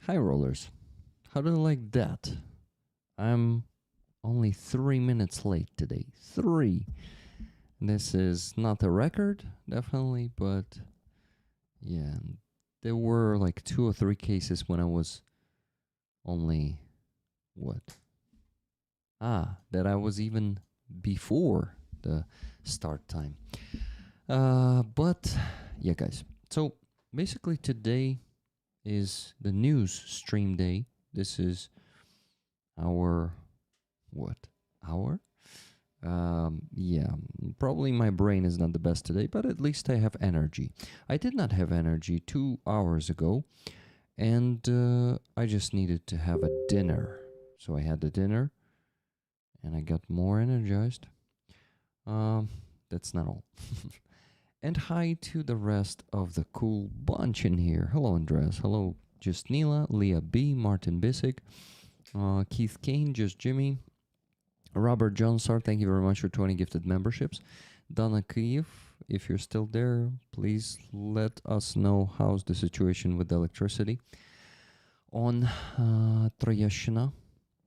Hi rollers, how do you like that? I'm only 3 minutes late today. 3. This is not a record, definitely, but yeah, there were like 2 or 3 cases when I was only, what? That I was even before the start time. But yeah, guys. So basically today is the news stream day. This is our what? Hour? Yeah, probably my brain is not the best today, but at least I have energy. I did not have energy 2 hours ago, and I just needed to have a dinner. So I had the dinner, and I got more energized. Um, that's not all. And hi to the rest of the cool bunch in here. Hello, Andres. Hello, Justnila, Leah B, Martin Bissick, Keith Kane, Just Jimmy, Robert Johnsar, thank you very much for 20 gifted memberships. Donna Kiev, if you're still there, please let us know how's the situation with the electricity. On Troyeshina,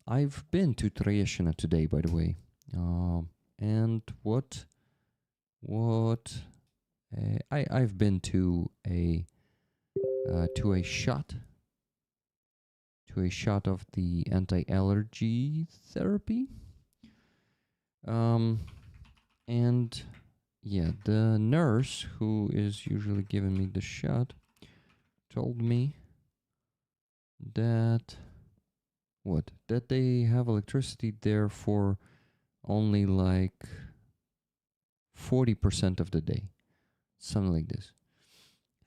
I've been to Troyeshina today, by the way. And I've been to a shot of the anti-allergy therapy. And yeah, the nurse who is usually giving me the shot told me that that they have electricity there for only like 40% of the day, something like this.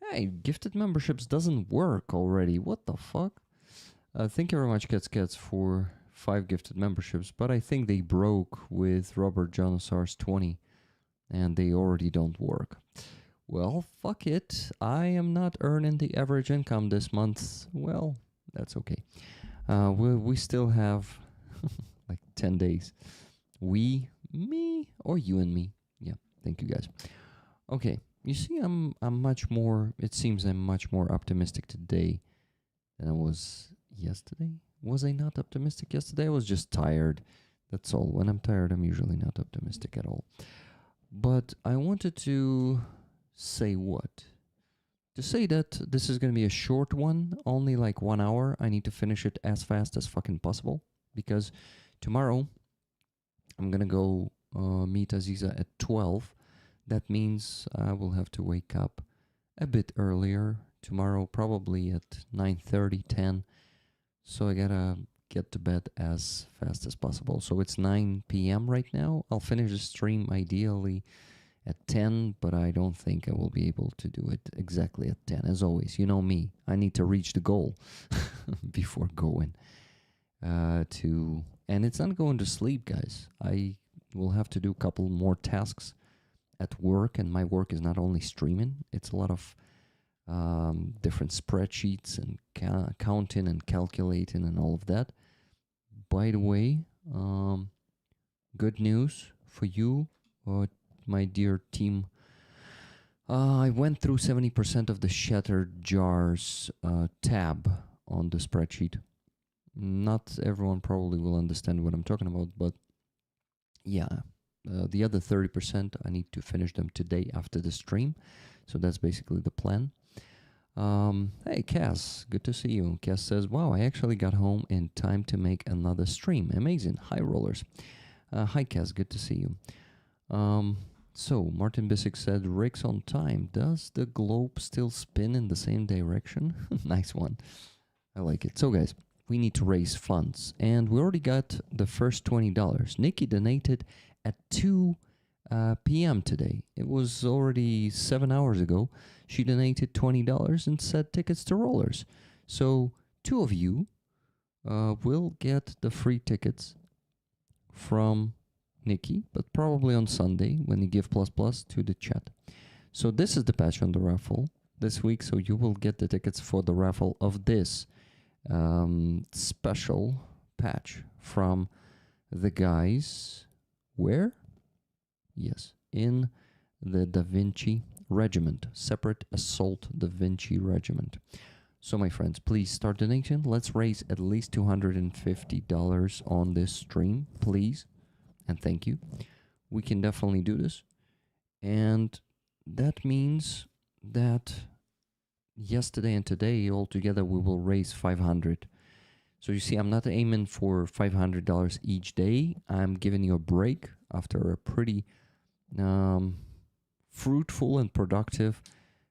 Hey, gifted memberships doesn't work already. What the fuck? Thank you very much, Cats, for 5 gifted memberships, but I think they broke with Robert Johnasar's 20, and they already don't work. Well, fuck it. I am not earning the average income this month. Well, that's okay. We still have like 10 days. We, me, or you and me. Yeah, thank you guys. Okay, you see, I'm much more. It seems I'm much more optimistic today than I was yesterday. Was I not optimistic yesterday? I was just tired. That's all. When I'm tired, I'm usually not optimistic at all. But I wanted to say what? To say that this is going to be a short one, only like 1 hour. I need to finish it as fast as fucking possible. Because tomorrow, I'm going to go meet Aziza at 12. That means I will have to wake up a bit earlier tomorrow, probably at 9:30, 10. So I gotta get to bed as fast as possible. So it's 9 p.m. right now. I'll finish the stream ideally at 10, but I don't think I will be able to do it exactly at 10. As always, you know me. I need to reach the goal before going and it's not going to sleep, guys. I will have to do a couple more tasks at work, and my work is not only streaming. It's a lot of different spreadsheets and counting and calculating and all of that. By the way, good news for you, my dear team. I went through 70% of the shattered jars tab on the spreadsheet. Not everyone probably will understand what I'm talking about, but yeah, the other 30%, I need to finish them today after the stream. So that's basically the plan. Hey, Cass, good to see you. Cass says, wow, I actually got home in time to make another stream. Amazing. Hi, rollers. Hi, Cass, good to see you. So, Martin Bissick said, Rick's on time. Does the globe still spin in the same direction? Nice one. I like it. So, guys, we need to raise funds, and we already got the first $20. Nikki donated at 2 p.m. today. It was already 7 hours ago. She donated $20 and said tickets to rollers. So 2 of you will get the free tickets from Nikki, but probably on Sunday when you give ++ to the chat. So this is the patch on the raffle this week. So you will get the tickets for the raffle of this special patch from the guys. Where? Yes, in the Da Vinci Regiment, separate assault Da Vinci Regiment. So, my friends, please start donating. Let's raise at least $250 on this stream, please. And thank you. We can definitely do this. And that means that yesterday and today, altogether, we will raise 500. So you see, I'm not aiming for $500 each day. I'm giving you a break after a pretty fruitful and productive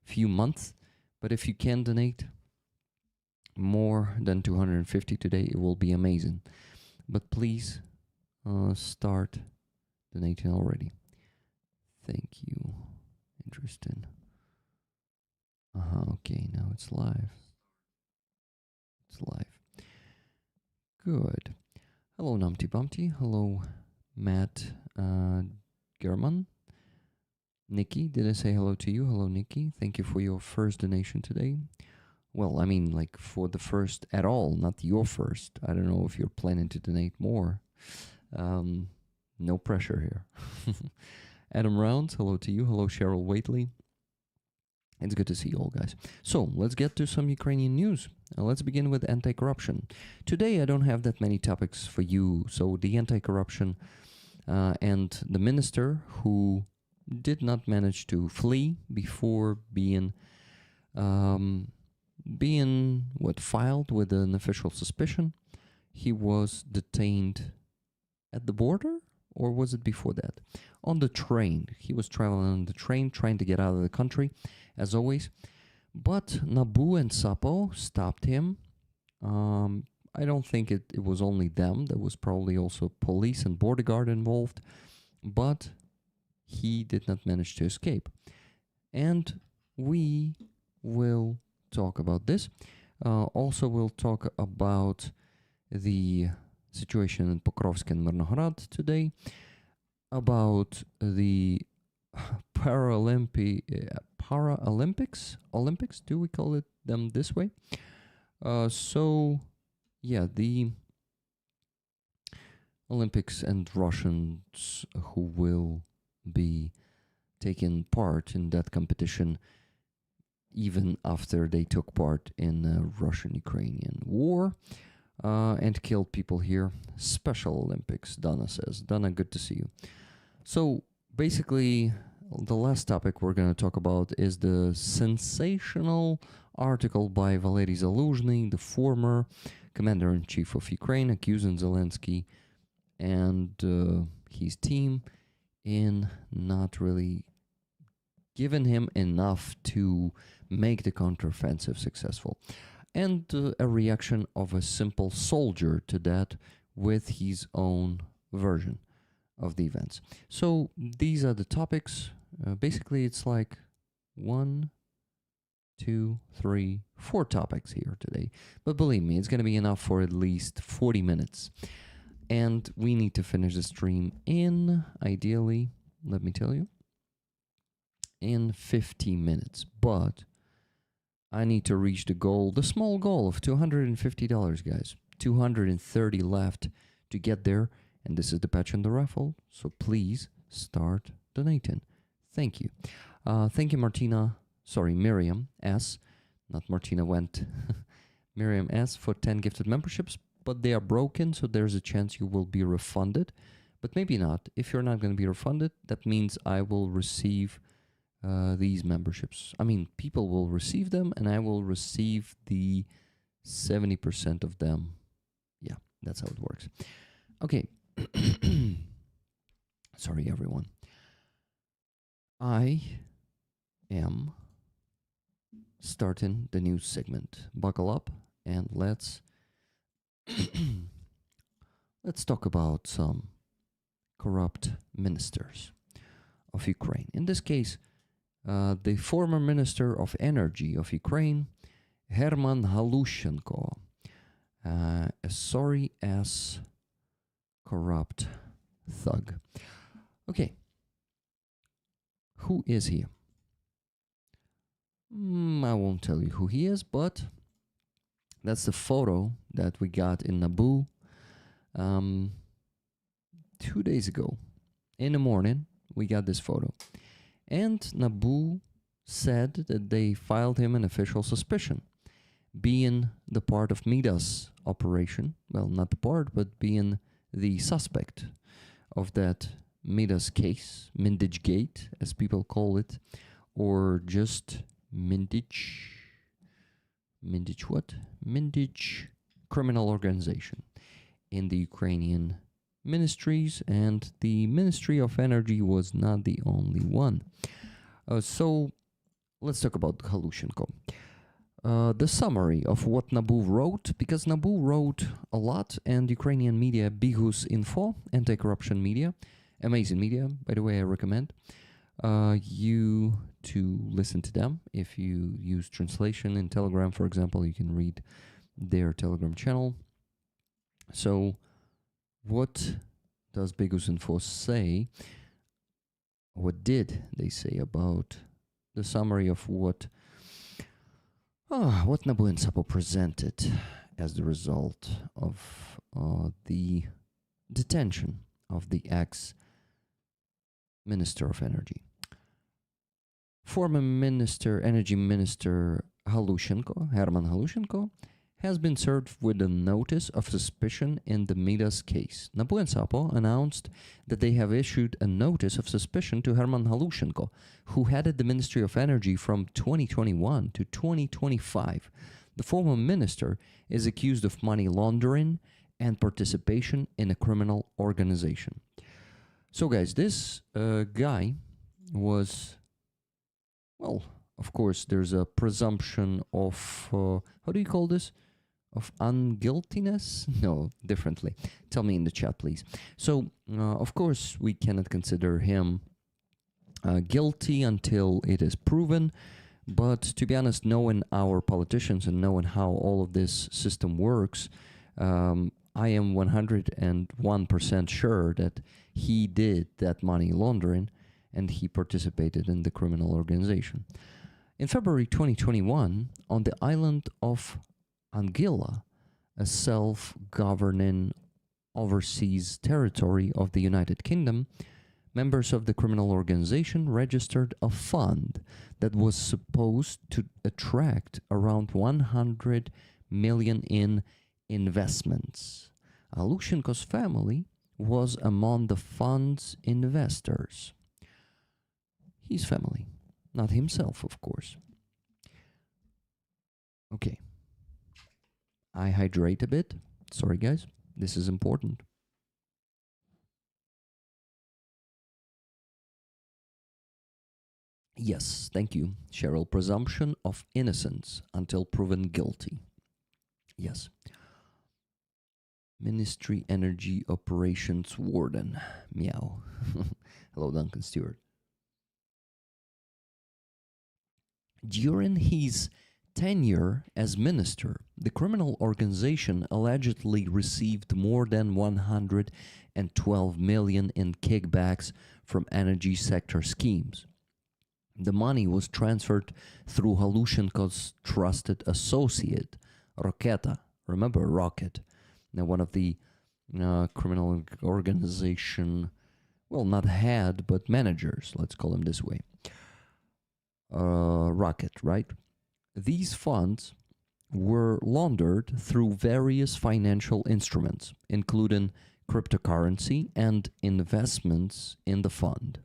few months. But if you can donate more than 250 today, it will be amazing. But please start donating already. Thank you. Interesting. Okay, now it's live. It's live. Good. Hello, Numpty Bumpty. Hello, Matt German. Nikki, did I say hello to you? Hello, Nikki. Thank you for your first donation today. Well, I mean, like for the first at all, not your first. I don't know if you're planning to donate more. No pressure here. Adam Rounds, hello to you. Hello, Cheryl Waitley. It's good to see you all, guys. So let's get to some Ukrainian news. Let's begin with anti-corruption. Today, I don't have that many topics for you. So the anti-corruption and the minister who did not manage to flee before being filed with an official suspicion. He was detained at the border, or was it before that? On the train. He was traveling on the train, trying to get out of the country, as always. But Nabu and Sapo stopped him. I don't think it was only them. There was probably also police and border guard involved. But he did not manage to escape. And we will talk about this. Also, we'll talk about the situation in Pokrovsk and Mirnogorod today, about the Paralympics, do we call it them this way? The Olympics and Russians who will be taking part in that competition even after they took part in the Russian-Ukrainian war and killed people here. Special Olympics, Donna says. Donna, good to see you. So basically, the last topic we're going to talk about is the sensational article by Valery Zaluzhny, the former commander-in-chief of Ukraine, accusing Zelensky and his team in not really giving him enough to make the counteroffensive successful. And a reaction of a simple soldier to that with his own version of the events. So these are the topics. Basically, it's like 1, 2, 3, 4 topics here today. But believe me, it's going to be enough for at least 40 minutes. And we need to finish the stream in, ideally, let me tell you, in 15 minutes. But I need to reach the goal, the small goal of $250, guys. 230 left to get there. And this is the patch on the raffle. So please start donating. Thank you. Thank you, Miriam S. Not Martina Went. Miriam S. for 10 gifted memberships. But they are broken, so there's a chance you will be refunded. But maybe not. If you're not going to be refunded, that means I will receive these memberships. I mean, people will receive them, and I will receive the 70% of them. Yeah, that's how it works. Okay. Sorry, everyone. I am starting the news segment. Buckle up, and let's talk about some corrupt ministers of Ukraine. In this case, the former Minister of Energy of Ukraine, Herman Halushenko, a sorry-ass corrupt thug. Okay. Who is he? I won't tell you who he is, but that's the photo that we got in Nabu 2 days ago. In the morning, we got this photo. And Nabu said that they filed him an official suspicion. being the part of Midas operation. Well, not the part, but being the suspect of that Midas case, Mindich Gate, as people call it, or just Mindich. Mindich what? Mindich criminal organization in the Ukrainian ministries, and the Ministry of Energy was not the only one. So let's talk about Halushenko. The summary of what Nabu wrote, because Nabu wrote a lot, and Ukrainian media, Bigus Info, anti-corruption media, amazing media, by the way, I recommend you to listen to them. If you use translation in Telegram, for example, you can read their Telegram channel. So what does Bigus Info say? What did they say about the summary of what Nabu and Sapo presented as the result of the detention of the ex-Minister of Energy? Former Energy Minister Halushenko, Herman Halushenko, has been served with a notice of suspicion in the Midas case. Nabu and Sapo announced that they have issued a notice of suspicion to Herman Halushenko, who headed the Ministry of Energy from 2021 to 2025. The former minister is accused of money laundering and participation in a criminal organization. So guys, this guy was, well, of course, there's a presumption of, how do you call this? Of unguiltiness? No, differently. Tell me in the chat, please. So, of course, we cannot consider him guilty until it is proven. But to be honest, knowing our politicians and knowing how all of this system works, I am 101% sure that he did that money laundering and he participated in the criminal organization. In February 2021, on the island of Anguilla, a self-governing overseas territory of the United Kingdom, members of the criminal organization registered a fund that was supposed to attract around 100 million in investments. Halushenko's family was among the fund's investors. His family, not himself, of course. Okay. I hydrate a bit. Sorry, guys. This is important. Yes, thank you, Cheryl. Presumption of innocence until proven guilty. Yes. Ministry Energy Operations Warden. Meow. Hello, Duncan Stewart. During his tenure as minister, the criminal organization allegedly received more than 112 million in kickbacks from energy sector schemes. The money was transferred through Halushenko's trusted associate, Roketa. Remember Rocket? Now, one of the criminal organization, well, not head, but managers, let's call him this way. Rocket, right? These funds were laundered through various financial instruments, including cryptocurrency and investments in the fund.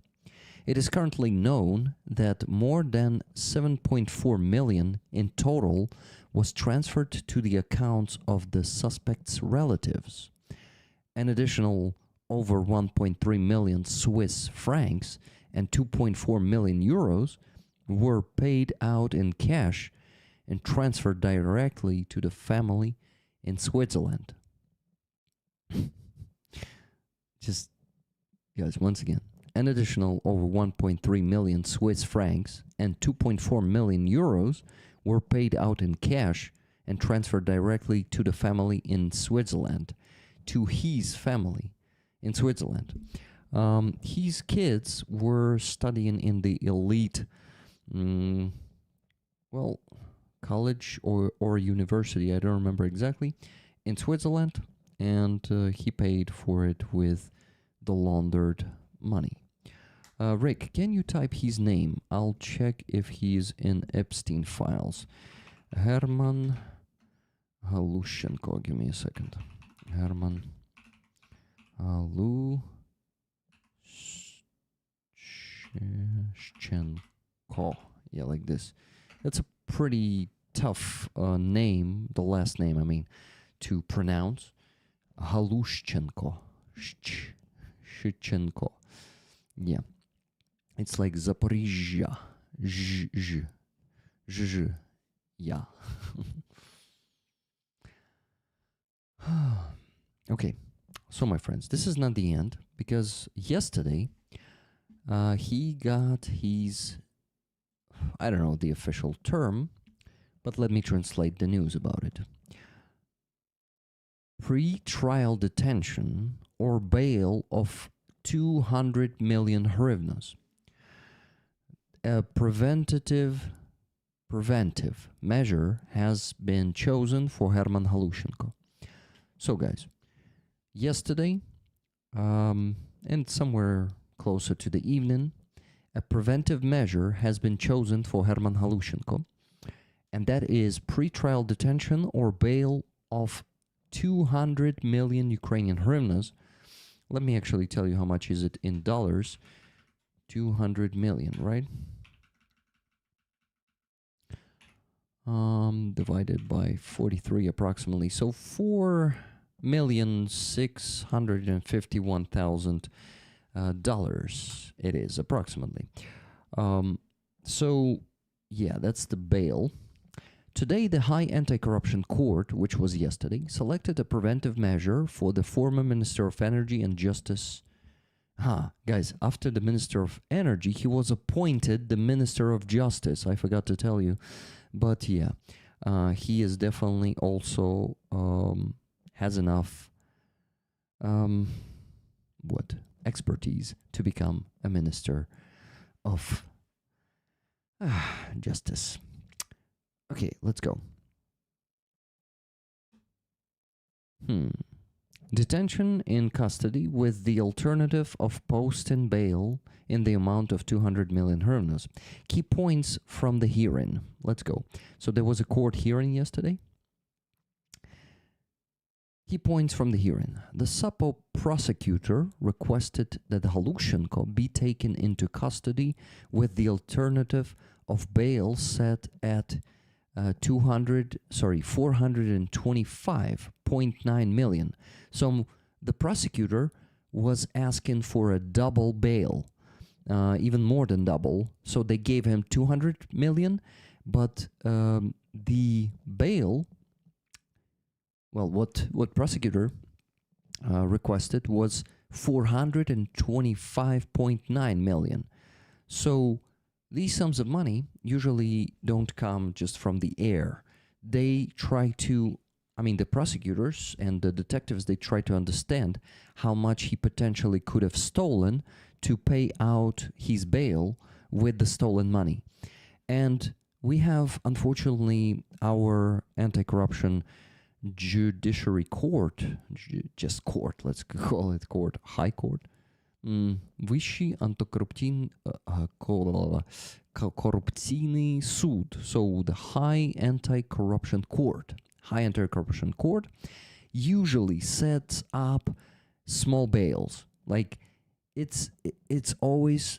It is currently known that more than 7.4 million in total was transferred to the accounts of the suspect's relatives. An additional over 1.3 million Swiss francs and 2.4 million euros were paid out in cash and transferred directly to the family in Switzerland. Just, guys, once again, an additional over 1.3 million Swiss francs and 2.4 million euros were paid out in cash and transferred directly to the family in Switzerland, to his family in Switzerland. His kids were studying in the elite, college or university, I don't remember exactly, in Switzerland, and he paid for it with the laundered money. Rick, can you type his name? I'll check if he's in Epstein files. Herman Halushchenko. Give me a second. Herman Halushchenko. Yeah, like this. That's a pretty tough name, the last name, I mean, to pronounce. Halushchenko. Shchenko. Yeah. It's like Zaporizhia. Yeah. Okay. So, my friends, this is not the end, because yesterday he got his, I don't know the official term, but let me translate the news about it. Pre-trial detention or bail of 200 million hryvnias. A preventive measure has been chosen for Herman Halushchenko. So, guys, yesterday, and somewhere closer to the evening, a preventive measure has been chosen for Herman Halushchenko, and that is pre-trial detention or bail of 200 million Ukrainian hryvnias. Let me actually tell you how much is it in dollars. 200 million, right? Divided by 43 approximately. So 4,651,000 dollars it is approximately. So yeah, that's the bail. Today, the High Anti-Corruption Court, which was yesterday, selected a preventive measure for the former Minister of Energy and Justice. Guys, after the Minister of Energy, he was appointed the Minister of Justice. I forgot to tell you. But yeah, he is definitely also has enough expertise to become a Minister of Justice. Okay, let's go. Detention in custody with the alternative of post and bail in the amount of 200 million hryvnias. Key points from the hearing. Let's go. So there was a court hearing yesterday. Key points from the hearing. The Sapo prosecutor requested that Halushchenko be taken into custody with the alternative of bail set at 425.9 million. So the prosecutor was asking for a double bail, even more than double. So they gave him 200 million, but the bail, well, what prosecutor requested was 425.9 million. So these sums of money usually don't come just from the air. They try to, the prosecutors and the detectives, they try to understand how much he potentially could have stolen to pay out his bail with the stolen money. And we have, unfortunately, our anti-corruption judiciary court, just court, let's call it court, high court, Вищий антикорупційний суд. So the High Anti-Corruption Court. High Anti-Corruption Court usually sets up small bails. Like, it's always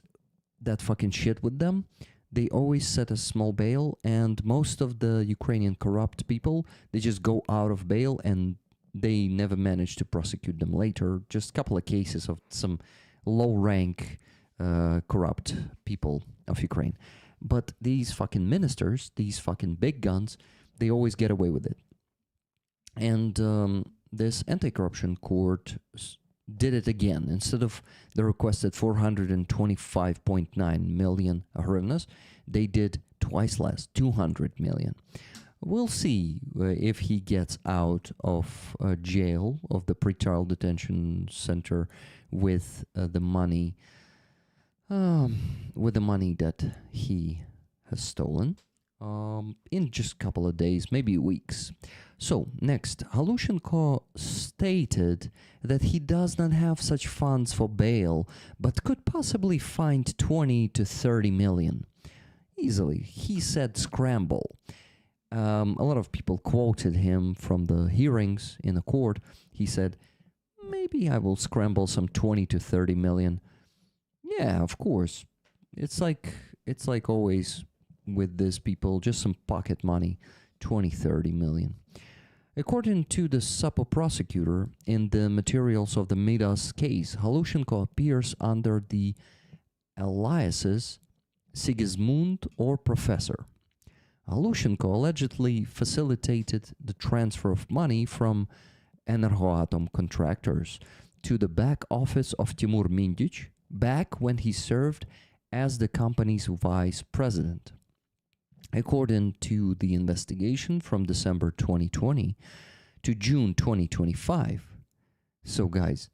that fucking shit with them. They always set a small bail, and most of the Ukrainian corrupt people, they just go out of bail and they never manage to prosecute them later. Just a couple of cases of some low-rank corrupt people of Ukraine. But these fucking ministers, these fucking big guns, they always get away with it. And this anti-corruption court did it again. Instead of the requested 425.9 million hryvnias, they did twice less, 200 million. We'll see if he gets out of jail, of the pretrial detention center, with the money that he has stolen in just a couple of days, maybe weeks. So, next, Halushchenko stated that he does not have such funds for bail, but could possibly find 20 to 30 million. Easily. He said scramble. A lot of people quoted him from the hearings in the court. He said, maybe I will scramble some 20 to 30 million. Yeah, of course. It's like always with these people, just some pocket money, 20, 30 million. According to the Sapo prosecutor, in the materials of the Midas case, Halushenko appears under the aliases Sigismund or Professor. Halushenko allegedly facilitated the transfer of money from Energoatom contractors to the back office of Timur Mindic back when he served as the company's vice president. According to the investigation from December 2020 to June 2025, so guys,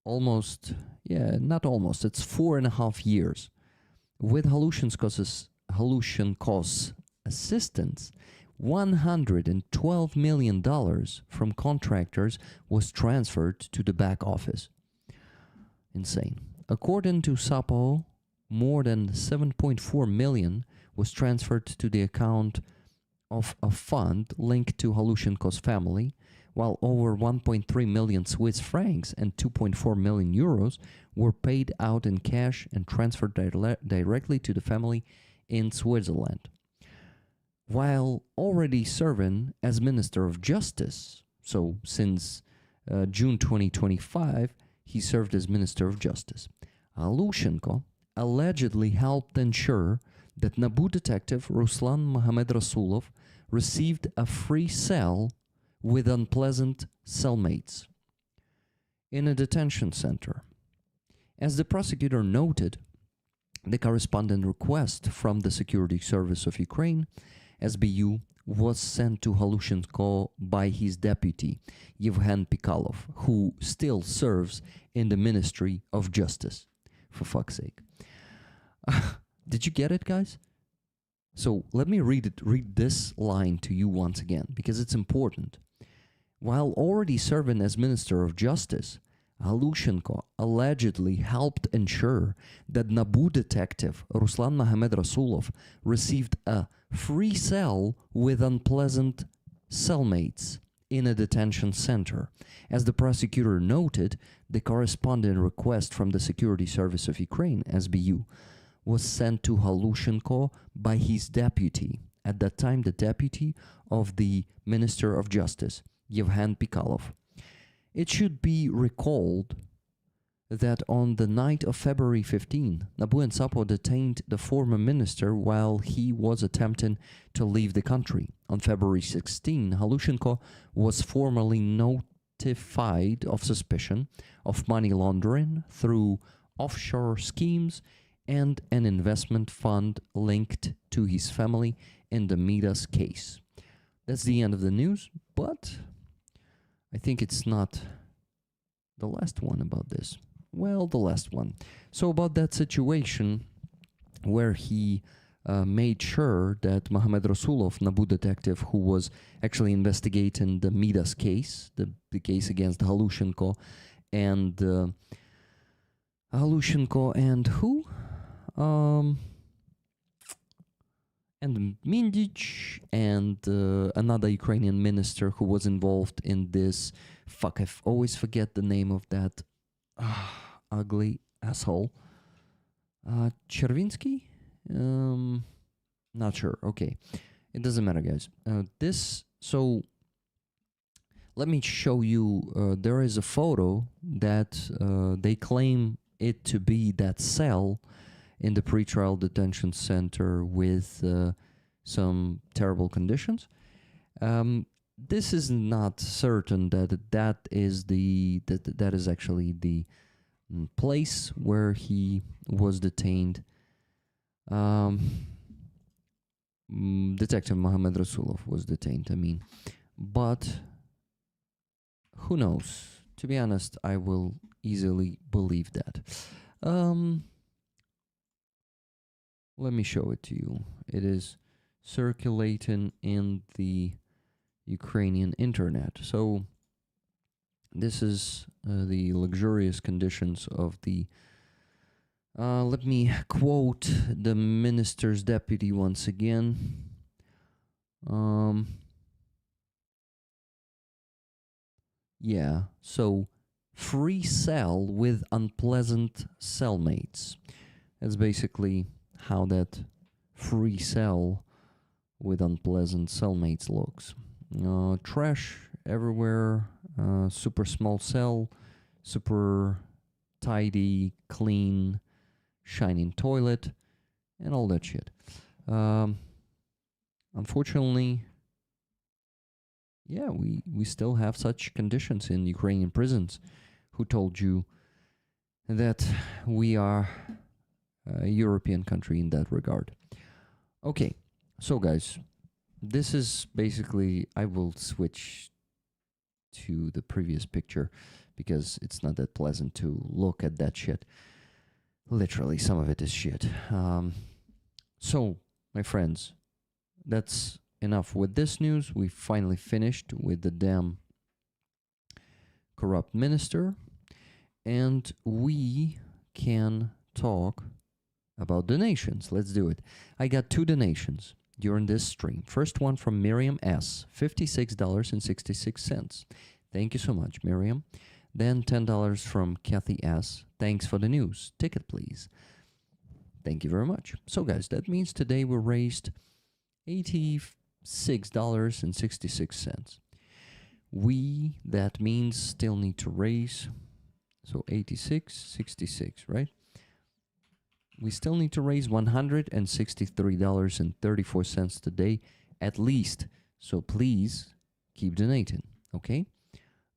not almost, it's 4.5 years. With Halushenko's assistance, $112 million from contractors was transferred to the back office. Insane. According to Sapo, more than 7.4 million was transferred to the account of a fund linked to Halushenko's family, while over 1.3 million Swiss francs and 2.4 million euros were paid out in cash and transferred directly to the family in Switzerland. While already serving as Minister of Justice, so since June 2025, he served as Minister of Justice. Halushenko allegedly helped ensure that NABU detective Ruslan Mohamed Rasulov received a free cell with unpleasant cellmates in a detention center. As the prosecutor noted, the corresponding request from the Security Service of Ukraine, SBU, was sent to Halushenko by his deputy, Yevhen Pikalov, who still serves in the Ministry of Justice. For fuck's sake. Did you get it, guys? So let me read this line to you once again, because it's important. While already serving as Minister of Justice, Halushenko allegedly helped ensure that NABU detective Ruslan Mohamed Rasulov received a free cell with unpleasant cellmates in a detention center. As the prosecutor noted, the corresponding request from the Security Service of Ukraine, SBU, was sent to Halushenko by his deputy, at that time the deputy of the Minister of Justice, Yevhen Pikalov. It should be recalled that on the night of February 15, NABU and Sapo detained the former minister while he was attempting to leave the country. On February 16, Halushenko was formally notified of suspicion of money laundering through offshore schemes and an investment fund linked to his family in the Midas case. That's the end of the news, but I think it's not the last one about this. Well, the last one. So about that situation where he made sure that Mohamed Rasulov, NABU detective, who was actually investigating the Midas case, the case against Halushenko and who? And Mindic and another Ukrainian minister who was involved in this. Fuck, I always forget the name of that ugly asshole. Chervinsky? Not sure. Okay. It doesn't matter, guys. So let me show you. There is a photo that they claim it to be that cell in the pretrial detention center with some terrible conditions. This is not certain that is actually the place where he was detained. Detective Mohamed Rasulov was detained, but who knows? To be honest, I will easily believe that. Let me show it to you. It is circulating in the Ukrainian internet. So this is the luxurious conditions of the let me quote the minister's deputy once again. Um, yeah, so free cell with unpleasant cellmates. That's basically how that free cell with unpleasant cellmates looks. Trash everywhere, super small cell, super tidy, clean, shining toilet, and all that shit. Um, Unfortunately, yeah, we still have such conditions in Ukrainian prisons. Who told you that we are a European country in that regard? Okay, so guys, this is basically, I will switch to the previous picture because it's not that pleasant to look at that shit. Literally, some of it is shit. So, my friends, that's enough with this news. We finally finished with the damn corrupt minister, and we can talk about donations. Let's do it. I got 2 donations during this stream. First one from Miriam S., $56.66. Thank you so much, Miriam. Then $10 from Kathy S. Thanks for the news. Ticket, please. Thank you very much. So, guys, that means today we raised $86.66. That means still need to raise, so 86.66, right? We still need to raise $163.34 today, at least. So please keep donating, okay?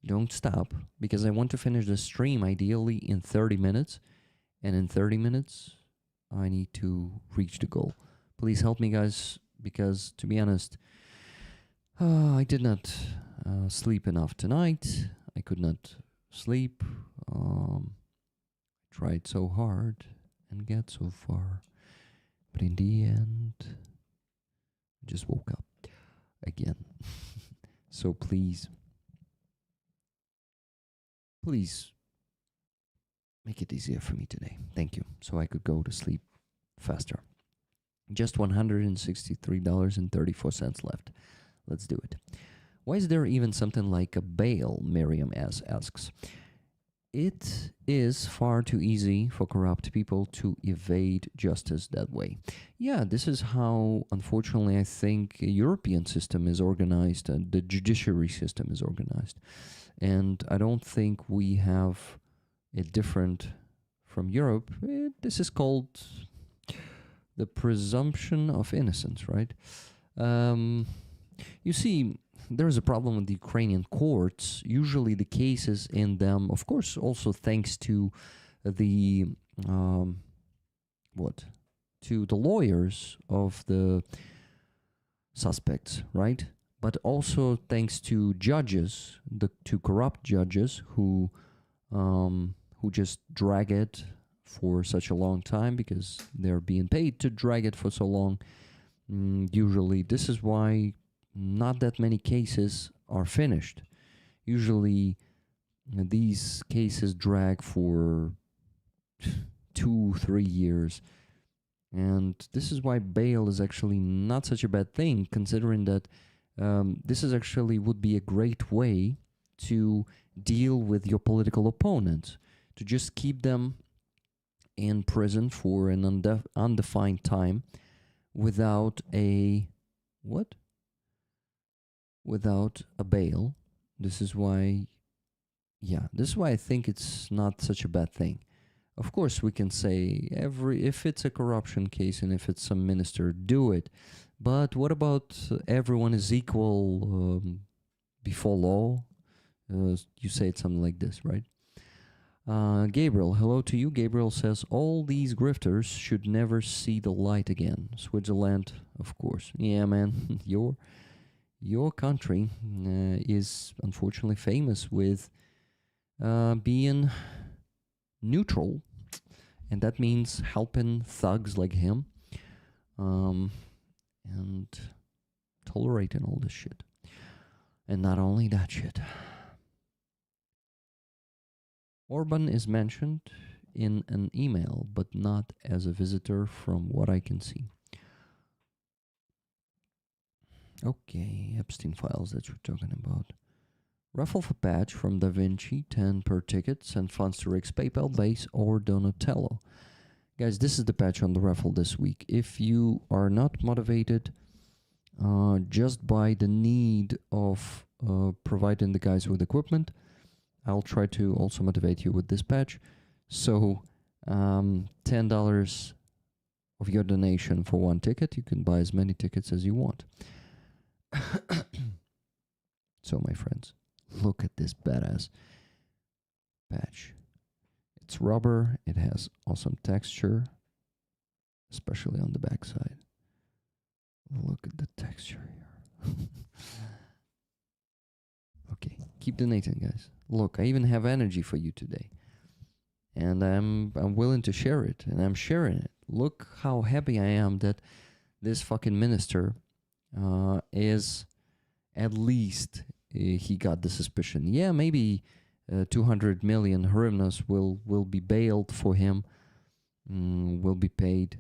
Don't stop, because I want to finish the stream ideally in 30 minutes. And in 30 minutes, I need to reach the goal. Please help me, guys, because to be honest, I did not sleep enough tonight. I could not sleep. Tried so hard and get so far, but in the end, I just woke up again. So please make it easier for me today. Thank you. So I could go to sleep faster. Just $163.34 left. Let's do it. Why is there even something like a bail? Miriam S. asks. It is far too easy for corrupt people to evade justice that way. Yeah, this is how, unfortunately, I think a European system is organized, and the judiciary system is organized. And I don't think we have it different from Europe. This is called the presumption of innocence, right? You see, there's a problem with the Ukrainian courts. Usually the cases in them, of course, also thanks to the, to the lawyers of the suspects, right? But also thanks to judges, to corrupt judges who just drag it for such a long time because they're being paid to drag it for so long. Usually, this is why not that many cases are finished. Usually, these cases drag for 2-3 years. And this is why bail is actually not such a bad thing, considering that this is actually would be a great way to deal with your political opponents, to just keep them in prison for an undefined time without a without a bail. This is why I think it's not such a bad thing. Of course, we can say if it's a corruption case and if it's some minister, do it. But what about everyone is equal before law? You said something like this, right? Gabriel, hello to you. Gabriel says, all these grifters should never see the light again. Switzerland, of course. Yeah, man, your country is unfortunately famous with being neutral, and that means helping thugs like him and tolerating all this shit. And not only that shit. Orban is mentioned in an email, but not as a visitor from what I can see. Okay, Epstein files that you're talking about. Raffle for patch from Da Vinci, 10 per ticket. Send funds to Rick's PayPal, Base, or Donatello. Guys, this is the patch on the raffle this week. If you are not motivated just by the need of providing the guys with equipment, I'll try to also motivate you with this patch. So $10 of your donation for one ticket. You can buy as many tickets as you want. So, my friends, look at this badass patch. It's rubber. It has awesome texture, especially on the backside. Look at the texture here. Okay, keep donating, guys. Look, I even have energy for you today, and I'm willing to share it, and I'm sharing it. Look how happy I am that this fucking minister is at least he got the suspicion. Yeah, maybe 200 million hryvnias will be bailed for him, will be paid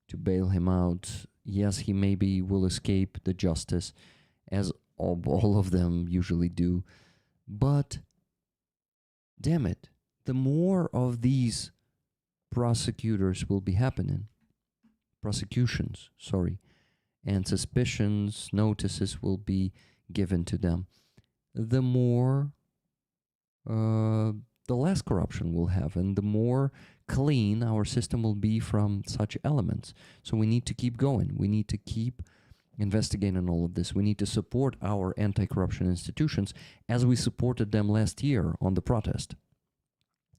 to bail him out. Yes, he maybe will escape the justice, as all of them usually do. But, damn it, the more of these prosecutions, and suspicions, notices will be given to them, the more, the less corruption we'll have, and the more clean our system will be from such elements. So we need to keep going. We need to keep investigating all of this. We need to support our anti-corruption institutions as we supported them last year on the protest.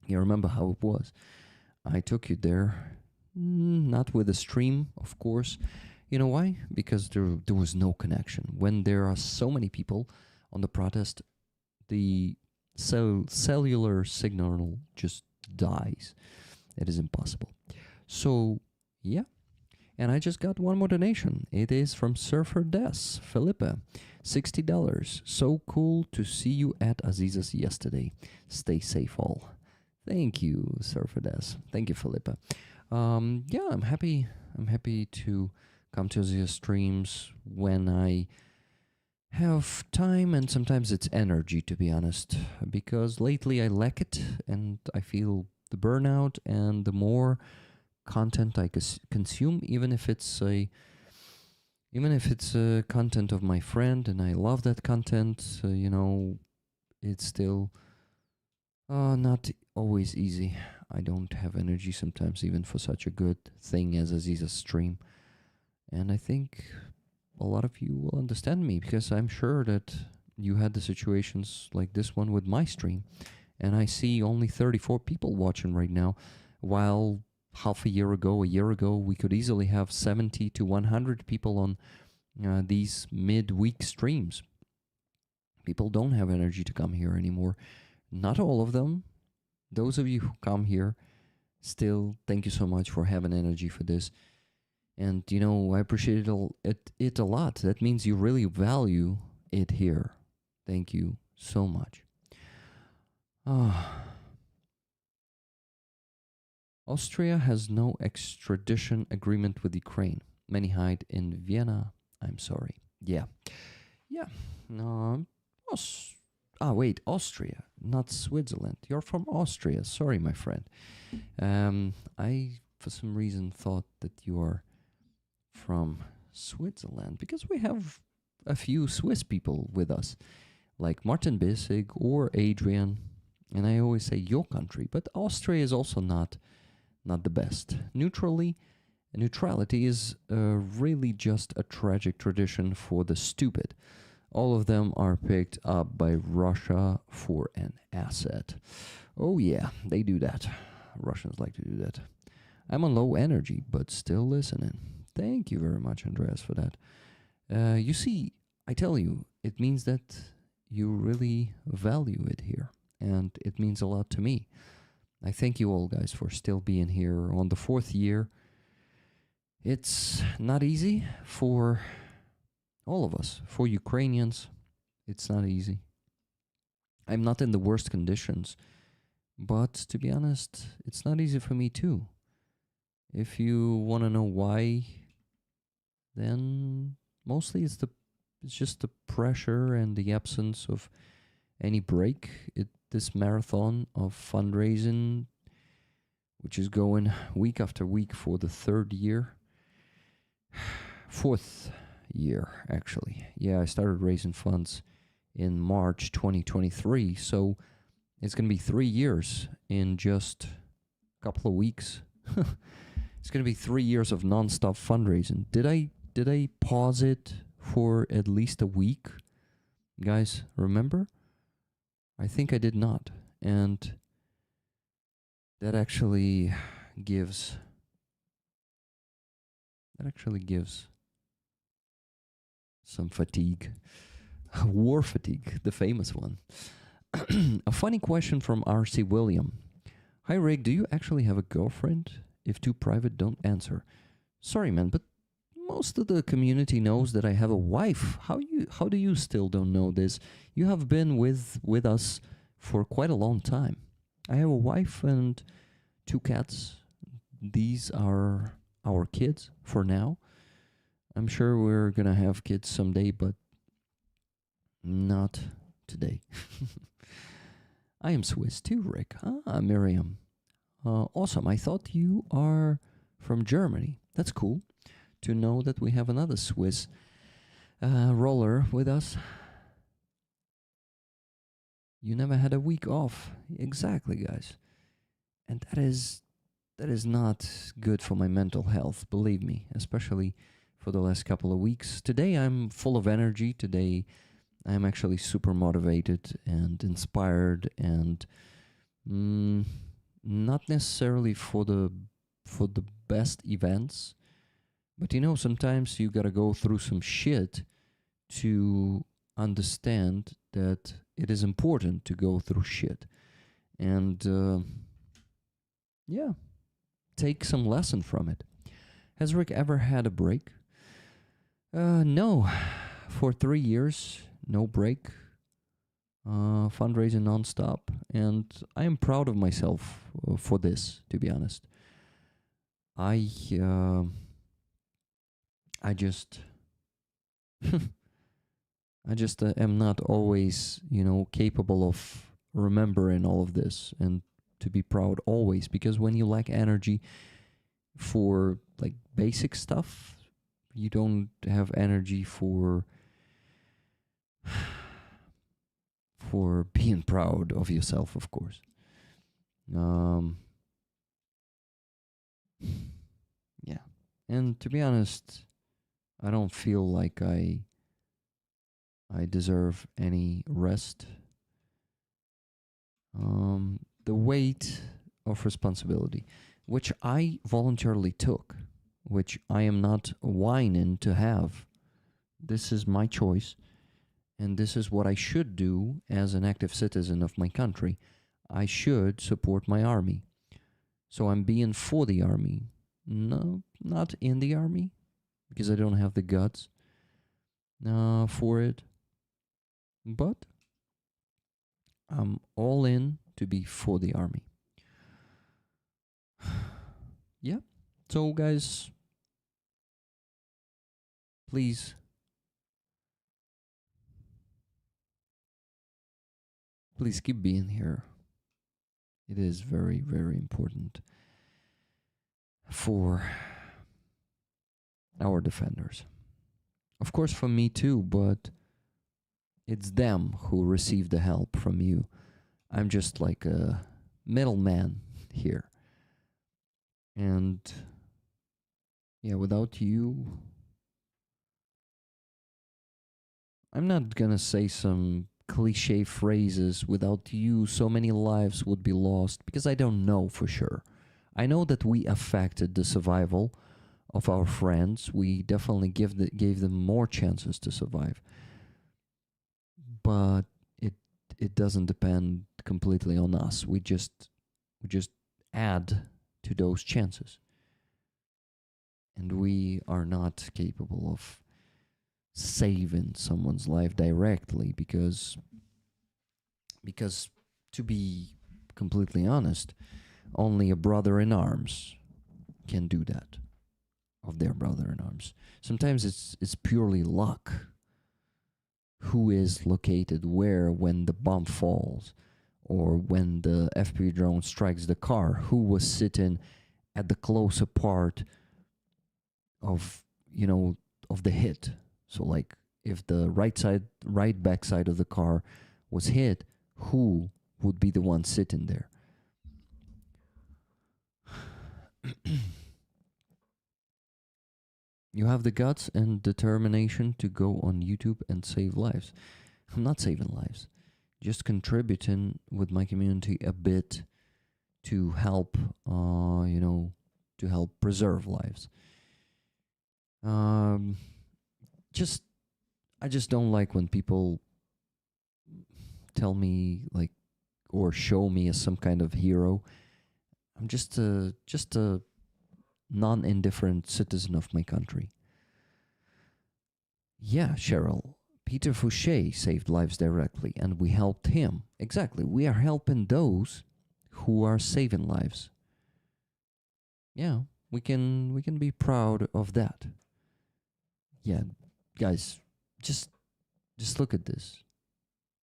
You remember how it was. I took you there, not with a stream, of course. You know why? Because there was no connection. When there are so many people on the protest, the cellular signal just dies. It is impossible. So, yeah. And I just got one more donation. It is from Surfer Des, Felipe, $60. So cool to see you at Aziza's yesterday. Stay safe all. Thank you, Surfer Des. Thank you, Felipe. Yeah, I'm happy to come to Aziza's streams when I have time, and sometimes it's energy, to be honest, because lately I lack it and I feel the burnout, and the more content I consume, even if it's a content of my friend and I love that content, it's still not always easy. I don't have energy sometimes even for such a good thing as Aziza's stream, and I think a lot of you will understand me, because I'm sure that you had the situations like this one with my stream, and I see only 34 people watching right now, while a year ago, we could easily have 70 to 100 people on these midweek streams. People don't have energy to come here anymore. Not all of them. Those of you who come here, still, thank you so much for having energy for this. And, I appreciate it a lot. That means you really value it here. Thank you so much. Austria has no extradition agreement with Ukraine. Many hide in Vienna. I'm sorry. Yeah. No. Austria, not Switzerland. You're from Austria. Sorry, my friend. I, for some reason, thought that you are from Switzerland, because we have a few Swiss people with us, like Martin Bissig or Adrian. And I always say your country, but Austria is also not the best. Neutrality is really just a tragic tradition for the stupid. All of them are picked up by Russia for an asset. Oh yeah, they do that. Russians like to do that. I'm on low energy, but still listening. Thank you very much, Andreas, for that. You see, I tell you, it means that you really value it here, and it means a lot to me. I thank you all, guys, for still being here on the 4th year. It's not easy for all of us. For Ukrainians, it's not easy. I'm not in the worst conditions, but to be honest, it's not easy for me too. If you want to know why, then mostly it's It's just the pressure and the absence of any break. This marathon of fundraising, which is going week after week for the third year, fourth year actually. Yeah, I started raising funds in March 2023, so it's going to be 3 years in just a couple of weeks. It's going to be 3 years of non-stop fundraising. Did I pause it for at least a week? Guys, remember? I think I did not. And that actually gives some fatigue. War fatigue, the famous one. A funny question from R.C. William. Hi, Rick, do you actually have a girlfriend? If too private, don't answer. Sorry, man, but most of the community knows that I have a wife. How do you still don't know this? You have been with us for quite a long time. I have a wife and 2 cats. These are our kids for now. I'm sure we're gonna have kids someday, but not today. I am Swiss too, Rick. Ah, Miriam. Awesome. I thought you are from Germany. That's cool to know that we have another Swiss roller with us. You never had a week off. Exactly, guys. And that is not good for my mental health, believe me, especially for the last couple of weeks. Today I'm full of energy. Today I'm actually super motivated and inspired, and not necessarily for the best events, but sometimes you gotta go through some shit to understand that it is important to go through shit, and yeah, take some lesson from it. Has Rick ever had a break? No. For 3 years, no break. Fundraising nonstop, and I am proud of myself for this. To be honest, I just am not always capable of remembering all of this and to be proud always, because when you lack energy for like basic stuff, you don't have energy for being proud of yourself, of course. Yeah. And to be honest, I don't feel like I deserve any rest. The weight of responsibility, which I voluntarily took, which I am not whining to have. This is my choice. And this is what I should do as an active citizen of my country. I should support my army. So I'm being for the army. No, not in the army, because I don't have the guts for it. But I'm all in to be for the army. Yeah. So, guys, please keep being here. It is very, very important for our defenders. Of course, for me too, but it's them who receive the help from you. I'm just like a middleman here. And yeah, without you, I'm not gonna say some cliche phrases, without you so many lives would be lost, because I don't know for sure. I know that we affected the survival of our friends. We definitely gave them more chances to survive, but it doesn't depend completely on us. We just add to those chances, and we are not capable of saving someone's life directly, because to be completely honest, only a brother in arms can do that of their brother in arms. Sometimes it's purely luck, who is located where when the bomb falls, or when the FPV drone strikes the car, who was sitting at the closer part of, of the hit. So like if the right back side of the car was hit, who would be the one sitting there? You have the guts and determination to go on YouTube and save lives. I'm not saving lives, just contributing with my community a bit to help, to help preserve lives. Just I just don't like when people tell me like or show me as some kind of hero. I'm just a non-indifferent citizen of my country. Yeah, Cheryl. Peter Fouché saved lives directly, and we helped him. Exactly. We are helping those who are saving lives. Yeah, we can be proud of that. Yeah, guys, just look at this.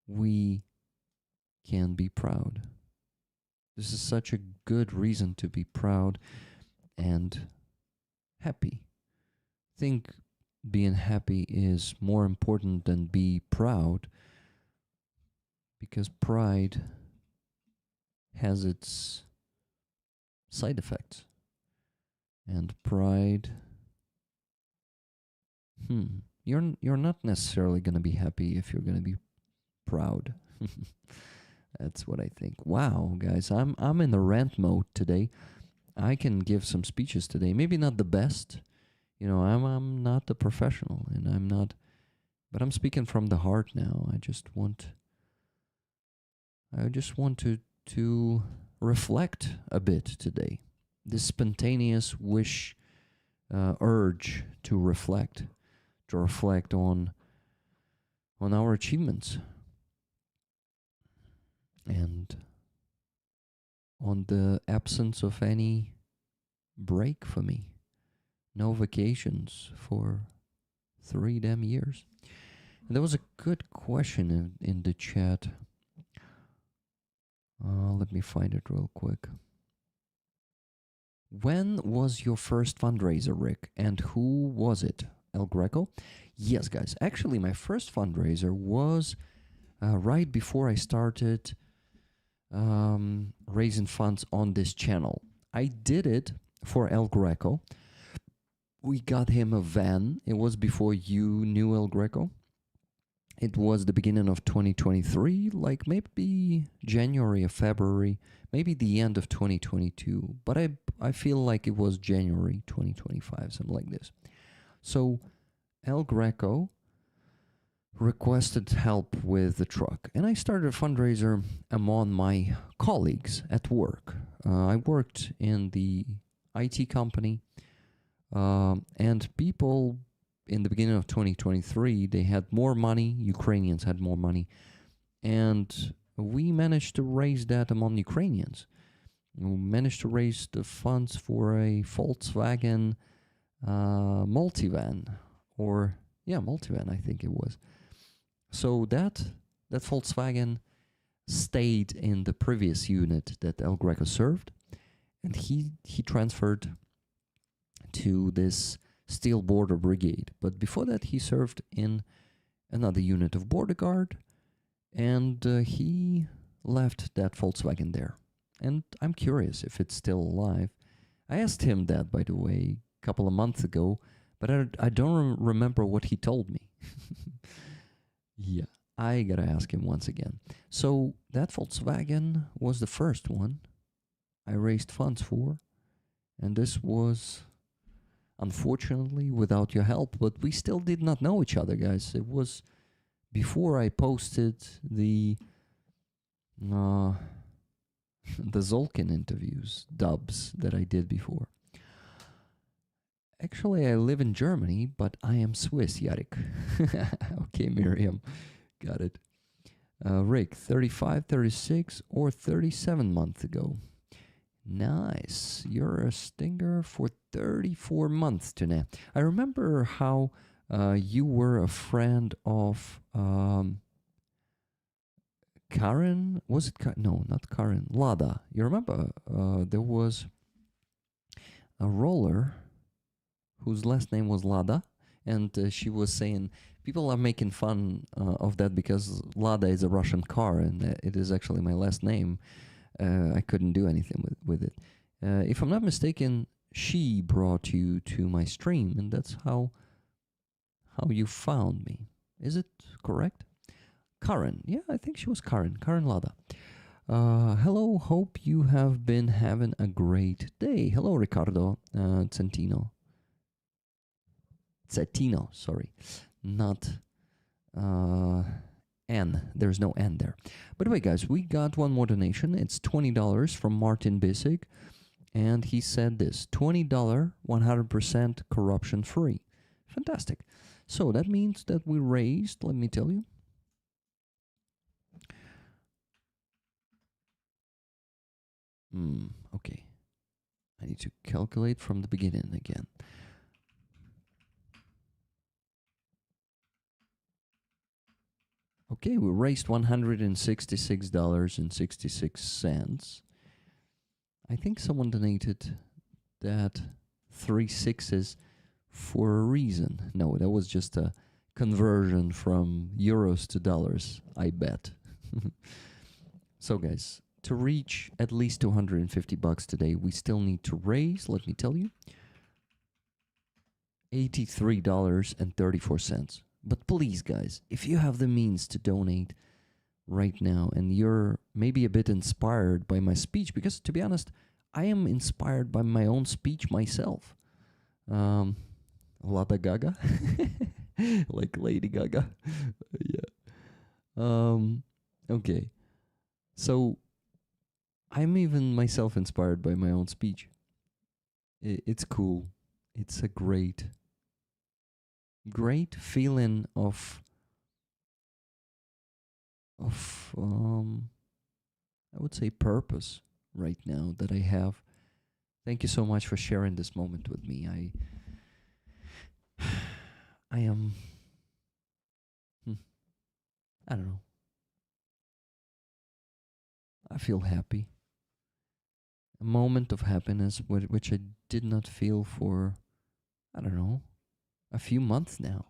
We can be proud. This is such a good reason to be proud and happy. I think being happy is more important than be proud, because pride has its side effects. And pride, you're not necessarily going to be happy if you're going to be proud. That's what I think. Wow, guys, I'm in the rant mode today. I can give some speeches today. Maybe not the best. I'm not a professional, and I'm not, but I'm speaking from the heart now. I just want to reflect a bit today. This spontaneous wish, urge to reflect on our achievements and on the absence of any break for me. No vacations for 3 damn years. And there was a good question in the chat. Let me find it real quick. When was your first fundraiser, Rick? And who was it? El Greco? Yes, guys. Actually, my first fundraiser was right before I started raising funds on this channel. I did it for El Greco. We got him a van. It was before you knew El Greco. It was the beginning of 2023, like maybe January or February, maybe the end of 2022. But I feel like it was January 2025, something like this. So El Greco requested help with the truck, and I started a fundraiser among my colleagues at work. I worked in the IT company. And people in the beginning of 2023, they had more money. Ukrainians had more money. And we managed to raise that among Ukrainians. We managed to raise the funds for a Volkswagen multivan. Multivan, I think it was. So that Volkswagen stayed in the previous unit that El Greco served. And he transferred to this Steel Border Brigade. But before that, he served in another unit of Border Guard, and he left that Volkswagen there. And I'm curious if it's still alive. I asked him that, by the way, a couple of months ago, but I don't remember what he told me. Yeah, I gotta ask him once again. So that Volkswagen was the first one I raised funds for, and this was unfortunately without your help, but we still did not know each other, guys. It was before I posted the Zolkin interviews, dubs that I did before. Actually, I live in Germany, but I am Swiss, Yarek. Okay, Miriam, got it. Rick, 35, 36, or 37 months ago. Nice. You're a stinger for 34 months tonight. I remember how you were a friend of Karen, was it? No, not Karen. Lada. You remember? There was a roller whose last name was Lada, and she was saying people are making fun of that because Lada is a Russian car, and it is actually my last name. I couldn't do anything with it. If I'm not mistaken, she brought you to my stream, and that's how you found me. Is it correct? Karen. Yeah, I think she was Karen. Karen Lada. Hello, hope you have been having a great day. Hello, Ricardo Centino. Cettino, sorry. Not N. There's no N there. By the way, guys, we got one more donation. It's $20 from Martin Bissig. And he said this, $20, 100% corruption free. Fantastic. So that means that we raised, let me tell you, okay. I need to calculate from the beginning again. Okay, we raised $166.66. I think someone donated that 3 6s for a reason. No, that was just a conversion from euros to dollars, I bet. So guys, to reach at least $250 today, we still need to raise, let me tell you, $83.34. But please, guys, if you have the means to donate right now and you're maybe a bit inspired by my speech, because to be honest, I am inspired by my own speech myself. Lada Gaga, like Lady Gaga. Yeah. Okay. So I'm even myself inspired by my own speech. It's cool. It's a great feeling of I would say purpose right now that I have. Thank you so much for sharing this moment with me. I am I don't know. I feel happy. A moment of happiness which I did not feel for, I don't know, a few months now.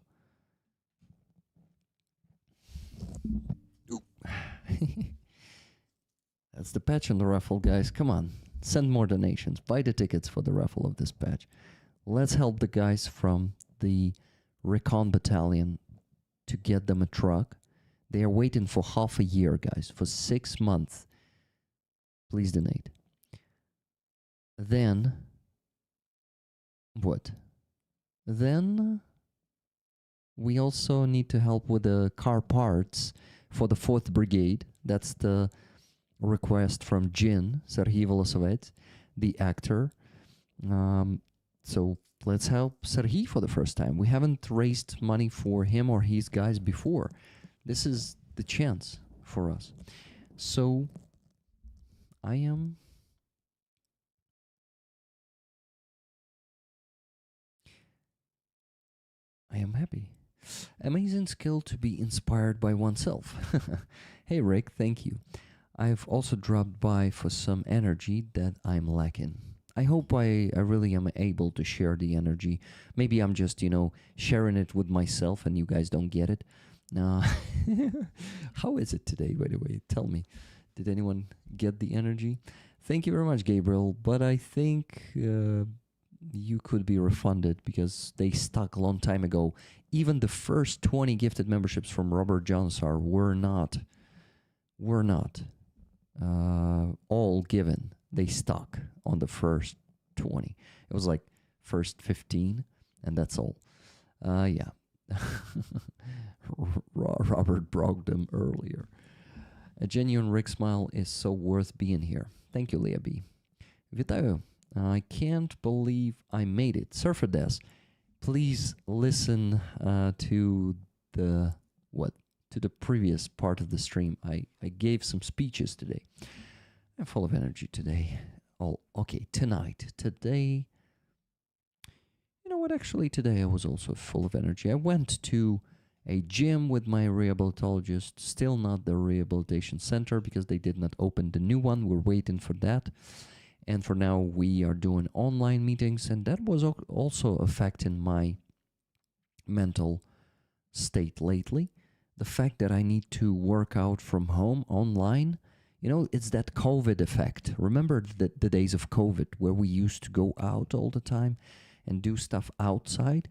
That's the patch on the raffle, guys. Come on, send more donations. Buy the tickets for the raffle of this patch. Let's help the guys from the Recon Battalion to get them a truck. They are waiting for half a year, guys, for 6 months. Please donate. Then, what? Then we also need to help with the car parts for the 4th Brigade. That's the request from Jin, Serhiy Volosovets, the actor. So let's help Serhiy for the first time. We haven't raised money for him or his guys before. This is the chance for us. So I am happy. Amazing skill to be inspired by oneself. Hey Rick, thank you. I've also dropped by for some energy that I'm lacking. I hope I really am able to share the energy. Maybe I'm just, sharing it with myself and you guys don't get it. How is it today, by the way? Tell me. Did anyone get the energy? Thank you very much, Gabriel. But I think you could be refunded because they stuck a long time ago. Even the first 20 gifted memberships from Robert Johnsar were not all given. They stuck on the first 20. It was like first 15, and that's all. Yeah. Robert broke them earlier. A genuine Rick smile is so worth being here. Thank you, Leah B. Вітаю. I can't believe I made it. Surfer Des, please listen to the previous part of the stream. I gave some speeches today. I'm full of energy today. Oh, okay, tonight. Today, you know what? Actually, today I was also full of energy. I went to a gym with my rehabilitologist, still not the rehabilitation center because they did not open the new one. We're waiting for that. And for now, we are doing online meetings, and that was also affecting my mental state lately. The fact that I need to work out from home online, it's that COVID effect. Remember the days of COVID where we used to go out all the time and do stuff outside?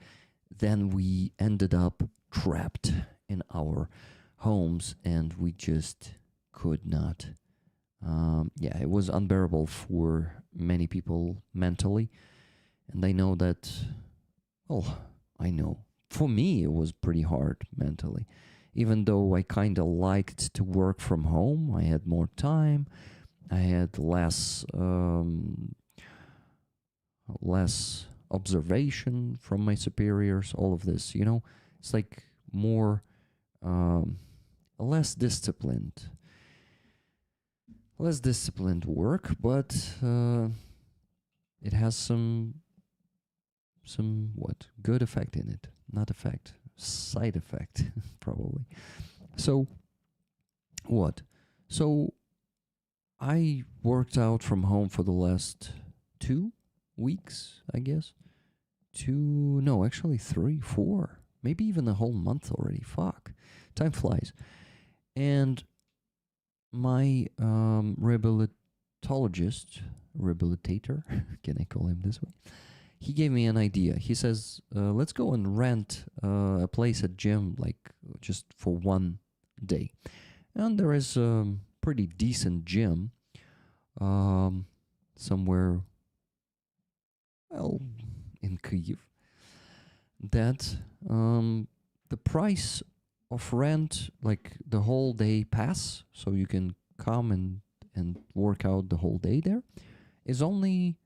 Then we ended up trapped in our homes and we just could not. It was unbearable for many people mentally. And I know that, I know. For me, it was pretty hard mentally. Even though I kind of liked to work from home, I had more time. I had less observation from my superiors, all of this, it's like more less disciplined work, but it has some good effect in it, not effect, side effect probably. So I worked out from home for the last 2 weeks, I guess. 3, 4, maybe even a whole month already. Fuck, time flies. And my rehabilitator, can I call him this way? He gave me an idea. He says, let's go and rent a place at gym, like just for one day. And there is a pretty decent gym somewhere, in Kyiv, that the price of rent, like the whole day pass, so you can come and work out the whole day there, is only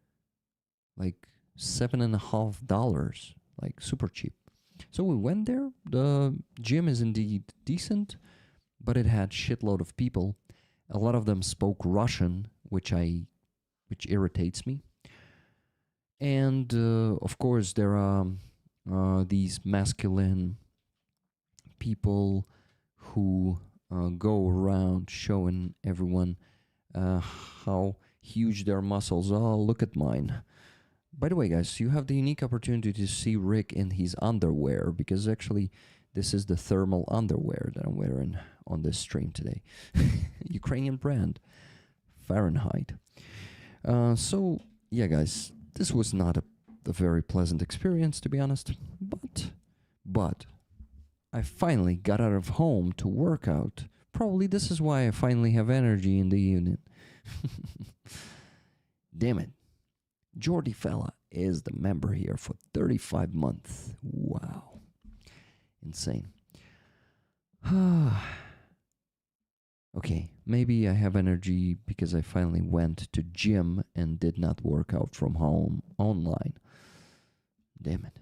like $7.50, like super cheap. So we went there. The gym is indeed decent, but it had shitload of people. A lot of them spoke Russian, which irritates me. And of course, there are these masculine people who go around showing everyone how huge their muscles are. Look at mine. By the way, guys, you have the unique opportunity to see Rick in his underwear, because actually this is the thermal underwear that I'm wearing on this stream today. Ukrainian brand, Fahrenheit. So, yeah, guys, this was not a very pleasant experience, to be honest. But I finally got out of home to work out. Probably this is why I finally have energy in the evening. Damn it. Jordy Fella is the member here for 35 months. Wow. Insane. Okay, maybe I have energy because I finally went to gym and did not work out from home online. Damn it.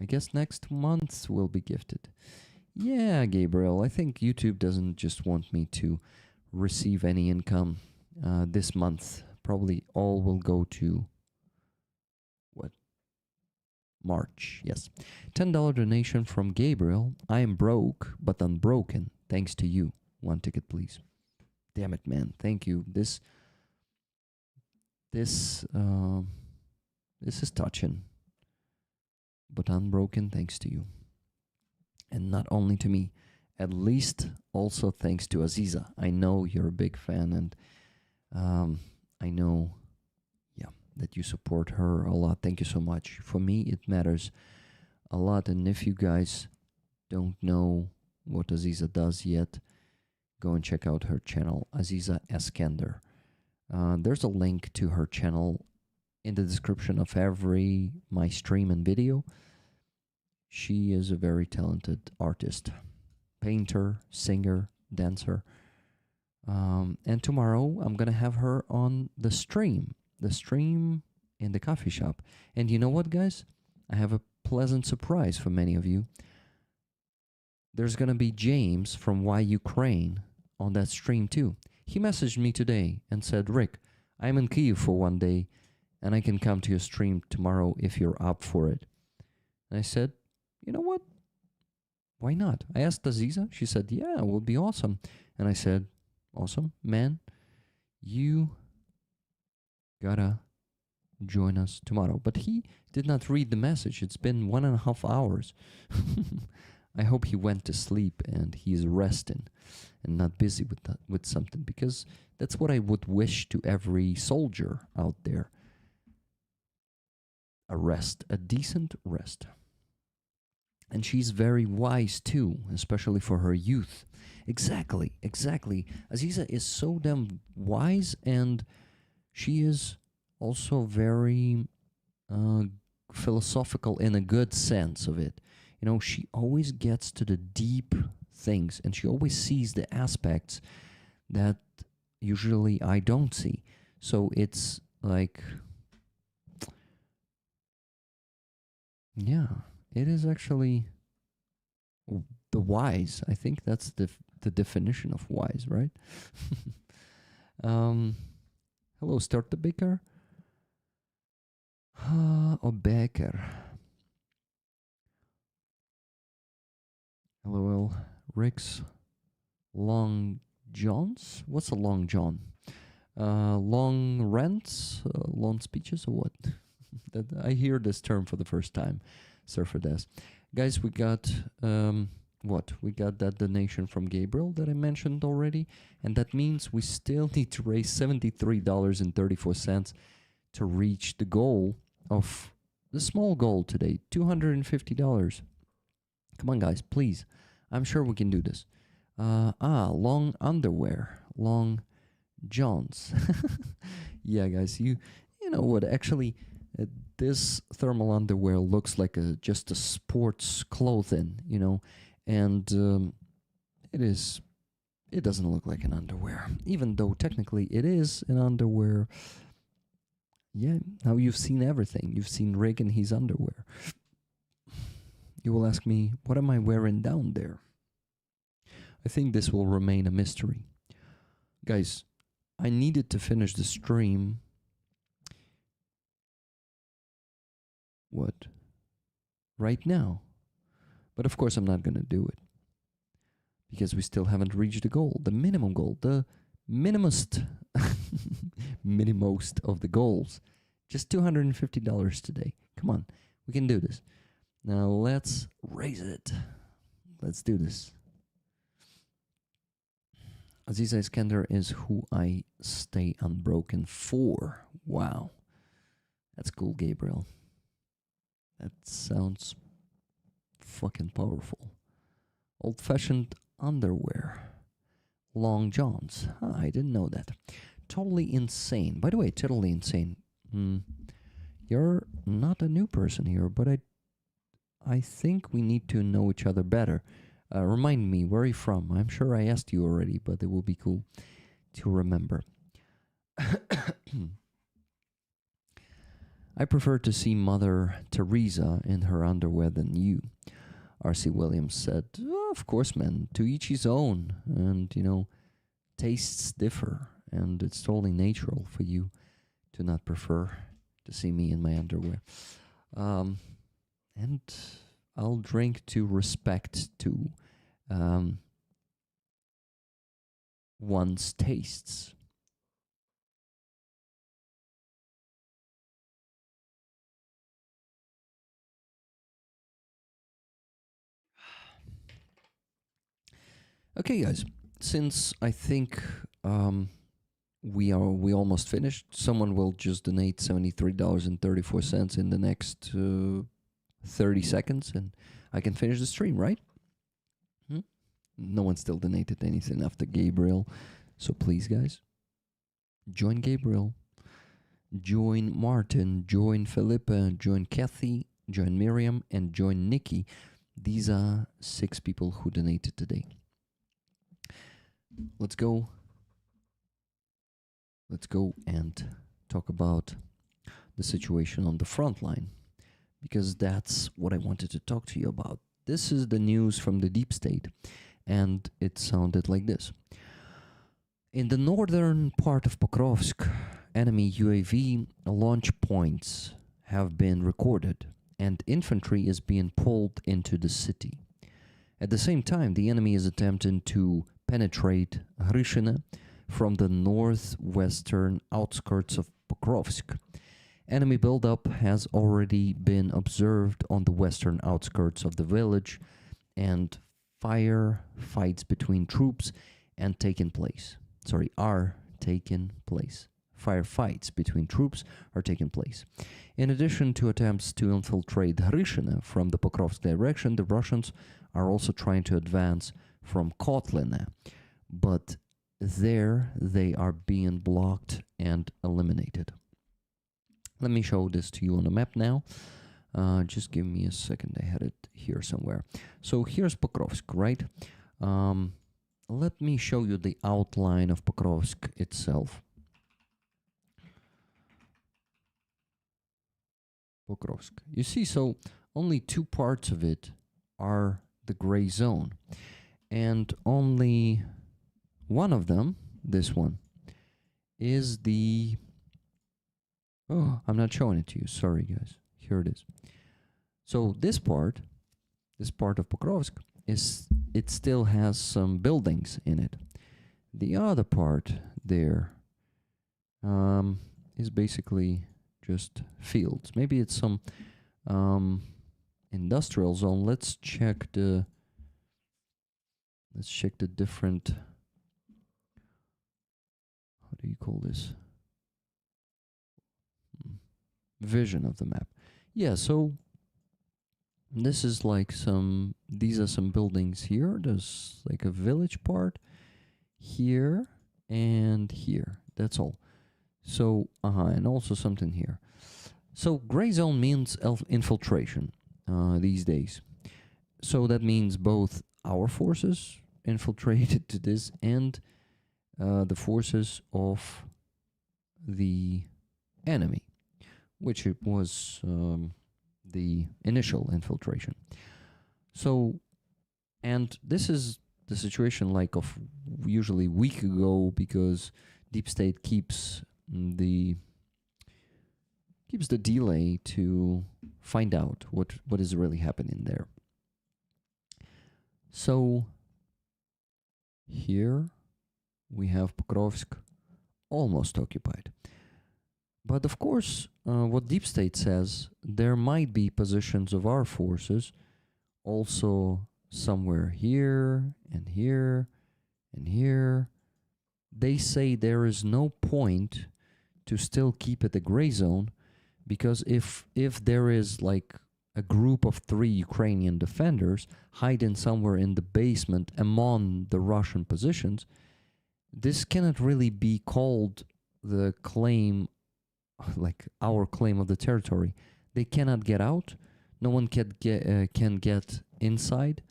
I guess next month will be gifted. Yeah, Gabriel, I think YouTube doesn't just want me to receive any income this month. Probably all will go to March, yes. $10 donation from Gabriel. I am broke, but unbroken. Thanks to you. 1 ticket, please. Damn it, man. Thank you. This is touching. But unbroken thanks to you. And not only to me, at least also thanks to Aziza. I know you're a big fan, and I know that you support her a lot. Thank you so much. For me, it matters a lot. And if you guys don't know what Aziza does yet, go and check out her channel, Aziza Eskender. There's a link to her channel in the description of every my stream and video. She is a very talented artist, painter, singer, dancer. And tomorrow I'm gonna have her on the stream in the coffee shop. And you know what, guys? I have a pleasant surprise for many of you. There's gonna be James from Why Ukraine on that stream too. He messaged me today and said, Rick, I'm in Kyiv for 1 day and I can come to your stream tomorrow if you're up for it. And I said, you know what? Why not? I asked Aziza. She said, yeah, it will be awesome. And I said, awesome, man. You gotta join us tomorrow. But he did not read the message. It's been 1.5 hours. I hope he went to sleep and he's resting and not busy with something, because that's what I would wish to every soldier out there. A rest, a decent rest. And she's very wise too, especially for her youth. Exactly. Aziza is so damn wise, and she is also very philosophical in a good sense of it. She always gets to the deep things, and she always sees the aspects that usually I don't see. So it's like, yeah, it is actually the wise. I think that's the definition of wise, right? Hello, Start the Baker. Oh, Becker. LOL. Rick's Long Johns? What's a Long John? Long rants? Long speeches or what? That I hear this term for the first time. Surfer Des. Guys, we got what? We got that donation from Gabriel that I mentioned already, and that means we still need to raise $73.34 to reach the goal of the small goal today, $250. Come on, guys, please. I'm sure we can do this. Long underwear, long johns. Yeah, guys, you know what? Actually, this thermal underwear looks like just a sports clothing, and it doesn't look like an underwear, even though technically it is an underwear. Yeah, now you've seen everything. You've seen Rick in his underwear. You will ask me, what am I wearing down there? I think this will remain a mystery. Guys, I needed to finish the stream. What? Right now. But of course I'm not going to do it. Because we still haven't reached the goal. The minimum goal. The minimust of the goals. Just $250 today. Come on. We can do this. Now let's raise it. Let's do this. Aziza Iskender is who I stay unbroken for. Wow. That's cool, Gabriel. That sounds fucking powerful. Old-fashioned underwear. Long johns. I didn't know that. Totally insane. By the way, totally insane. You're not a new person here, but I think we need to know each other better. Remind me, where are you from? I'm sure I asked you already, but it will be cool to remember. I prefer to see Mother Teresa in her underwear than you. R.C. Williams said, oh, of course, man, to each his own. And, tastes differ. And it's totally natural for you to not prefer to see me in my underwear. And I'll drink to respect to one's tastes. Okay, guys, since I think we almost finished, someone will just donate $73.34 in the next 30 seconds, and I can finish the stream, right? No one still donated anything after Gabriel, so please, guys, join Gabriel, join Martin, join Philippa, join Kathy, join Miriam, and join Nikki. These are 6 people who donated today. Let's go and talk about the situation on the front line, because that's what I wanted to talk to you about. This is the news from the deep state, and it sounded like this. In the northern part of Pokrovsk, enemy UAV launch points have been recorded, and infantry is being pulled into the city. At the same time, the enemy is attempting to penetrate Hryshina from the northwestern outskirts of Pokrovsk. Enemy buildup has already been observed on the western outskirts of the village, and fights between troops and taking place. Are taking place. Firefights between troops are taking place. In addition to attempts to infiltrate Hryshina from the Pokrovsk direction, the Russians are also trying to advance from Kotlina, but there they are being blocked and eliminated. Let me show this to you on the map now. Just give me a second, I had it here somewhere. So here's Pokrovsk, right? Let me show you the outline of Pokrovsk itself. Pokrovsk. You see, so only two parts of it are the gray zone. And only one of them, this one, is the... Oh, I'm not showing it to you. Sorry, guys. Here it is. So this part of Pokrovsk, it still has some buildings in it. The other part there is basically just fields. Maybe it's some industrial zone. Let's check the different, how do you call this? Vision of the map. Yeah, so this is like these are some buildings here. There's like a village part here and here. That's all. So, and also something here. So gray zone means infiltration these days. So that means both our forces infiltrated to this and the forces of the enemy, which it was the initial infiltration. So, and this is the situation like of usually a week ago, because Deep State keeps the delay to find out what is really happening there. So here we have Pokrovsk almost occupied. But of course, what Deep State says, there might be positions of our forces also somewhere here and here and here. They say there is no point to still keep it a gray zone, because if there is like a group of 3 Ukrainian defenders hiding somewhere in the basement among the Russian positions, this cannot really be called the claim, like our claim of the territory. They cannot get out. No one can get inside.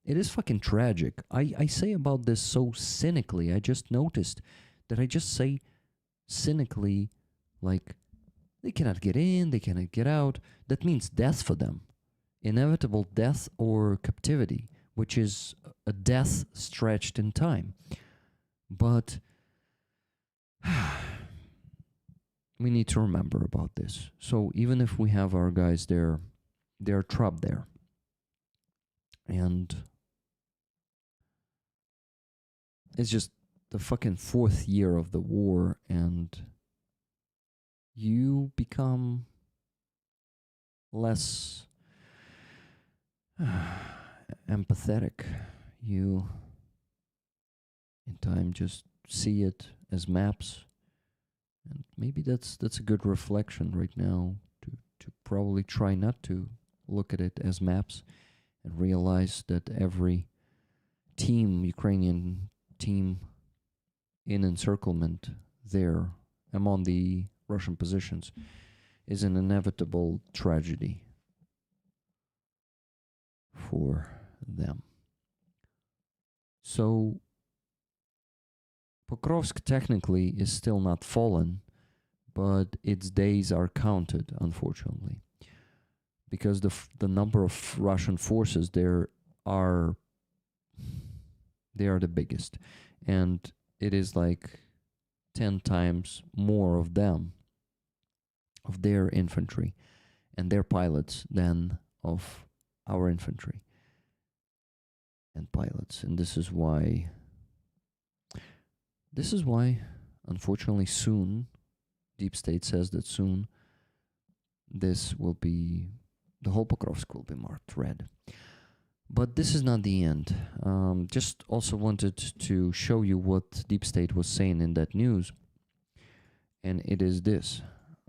It is fucking tragic. I say about this so cynically. I just noticed that I just say cynically, like, they cannot get in, they cannot get out. That means death for them. Inevitable death or captivity, which is a death stretched in time. But we need to remember about this. So even if we have our guys there, they're trapped there. And it's just the fucking 4th year of the war, and you become less empathetic. You, in time, just see it as maps. And maybe that's a good reflection right now, to probably try not to look at it as maps and realize that every team, Ukrainian team in encirclement there among the Russian positions, is an inevitable tragedy for them. So Pokrovsk technically is still not fallen, but its days are counted, unfortunately, because the number of Russian forces there are the biggest, and it is like 10 times more of them, of their infantry and their pilots, than of our infantry. and pilots. And this is why, unfortunately, soon, Deep State says that soon this will be, the whole Pokrovsk will be marked red. But this is not the end. Just also wanted to show you what Deep State was saying in that news. And it is this,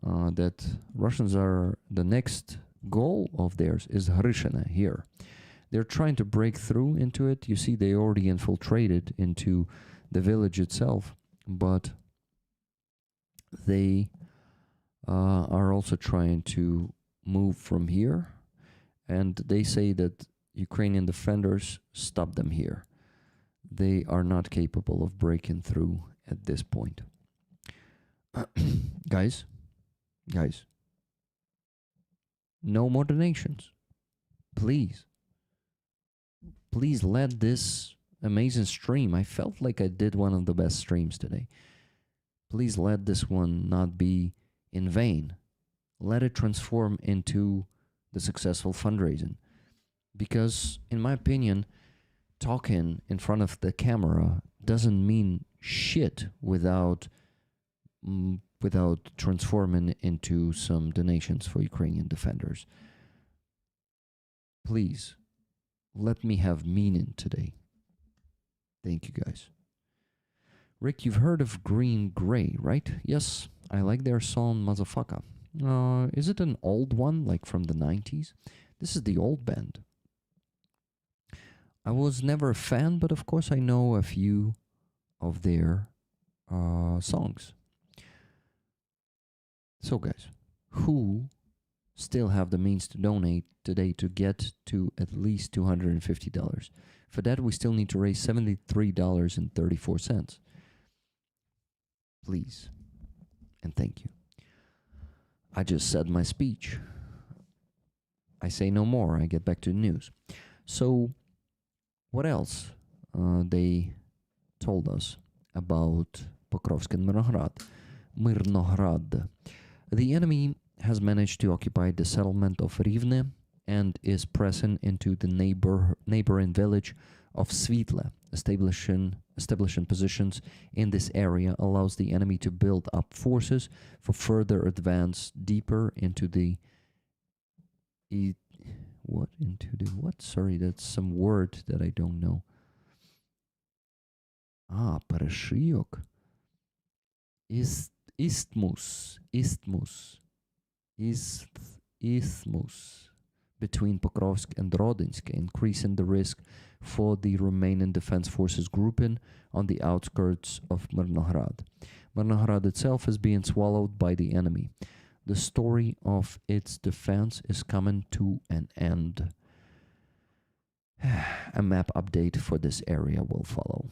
that Russians are, the next goal of theirs is Hryshina here. They're trying to break through into it. You see, they already infiltrated into the village itself, but they are also trying to move from here. And they say that Ukrainian defenders stop them here. They are not capable of breaking through at this point. Guys, no more donations. Please let this amazing stream, I felt like I did one of the best streams today. Please let this one not be in vain. Let it transform into the successful fundraising. Because, in my opinion, talking in front of the camera doesn't mean shit without transforming into some donations for Ukrainian defenders. Please, let me have meaning today. Thank you, guys. Rick, you've heard of Green Grey, right? Yes, I like their song Mazafaka. Is it an old one, like from the 90s? This is the old band. I was never a fan, but of course I know a few of their songs. So guys, who still have the means to donate today to get to at least $250? For that, we still need to raise $73.34. Please, and thank you. I just said my speech. I say no more. I get back to the news. So, what else they told us about Pokrovsk and Mirnograd? The enemy has managed to occupy the settlement of Rivne and is pressing into the neighboring village of Svitle. Establishing positions in this area allows the enemy to build up forces for further advance deeper into the Sorry, that's some word that I don't know. Parashiyok. Isthmus between Pokrovsk and Rodinsk, increasing the risk for the remaining defense forces grouping on the outskirts of Mirnograd. Mirnograd itself is being swallowed by the enemy. The story of its defense is coming to an end. A map update for this area will follow.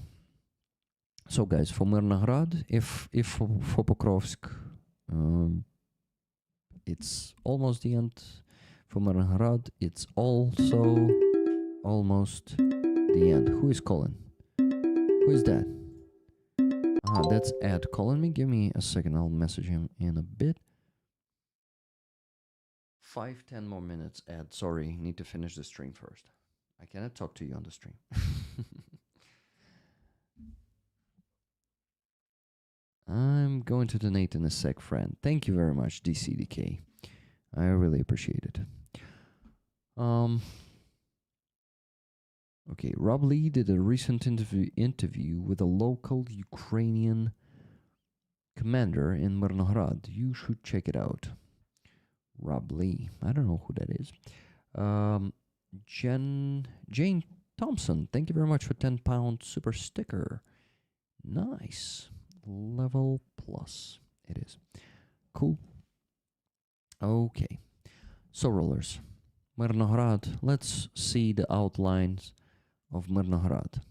So guys, for Mirnograd, if for Pokrovsk, it's almost the end. For Mirnograd, it's also almost the end. Who is calling? Who is that? That's Ed calling me. Give me a second. I'll message him in a bit. 5-10 more minutes, Ed. Sorry, need to finish the stream first. I cannot talk to you on the stream. I'm going to donate in a sec, friend. Thank you very much, DCDK. I really appreciate it. Okay, Rob Lee did a recent interview with a local Ukrainian commander in Mirnograd. You should check it out. Rob Lee. I don't know who that is. Jane Thompson. Thank you very much for £10 super sticker. Nice. Level plus. It is. Cool. Okay. So, rollers. Mirnograd. Let's see the outlines of Mirnograd.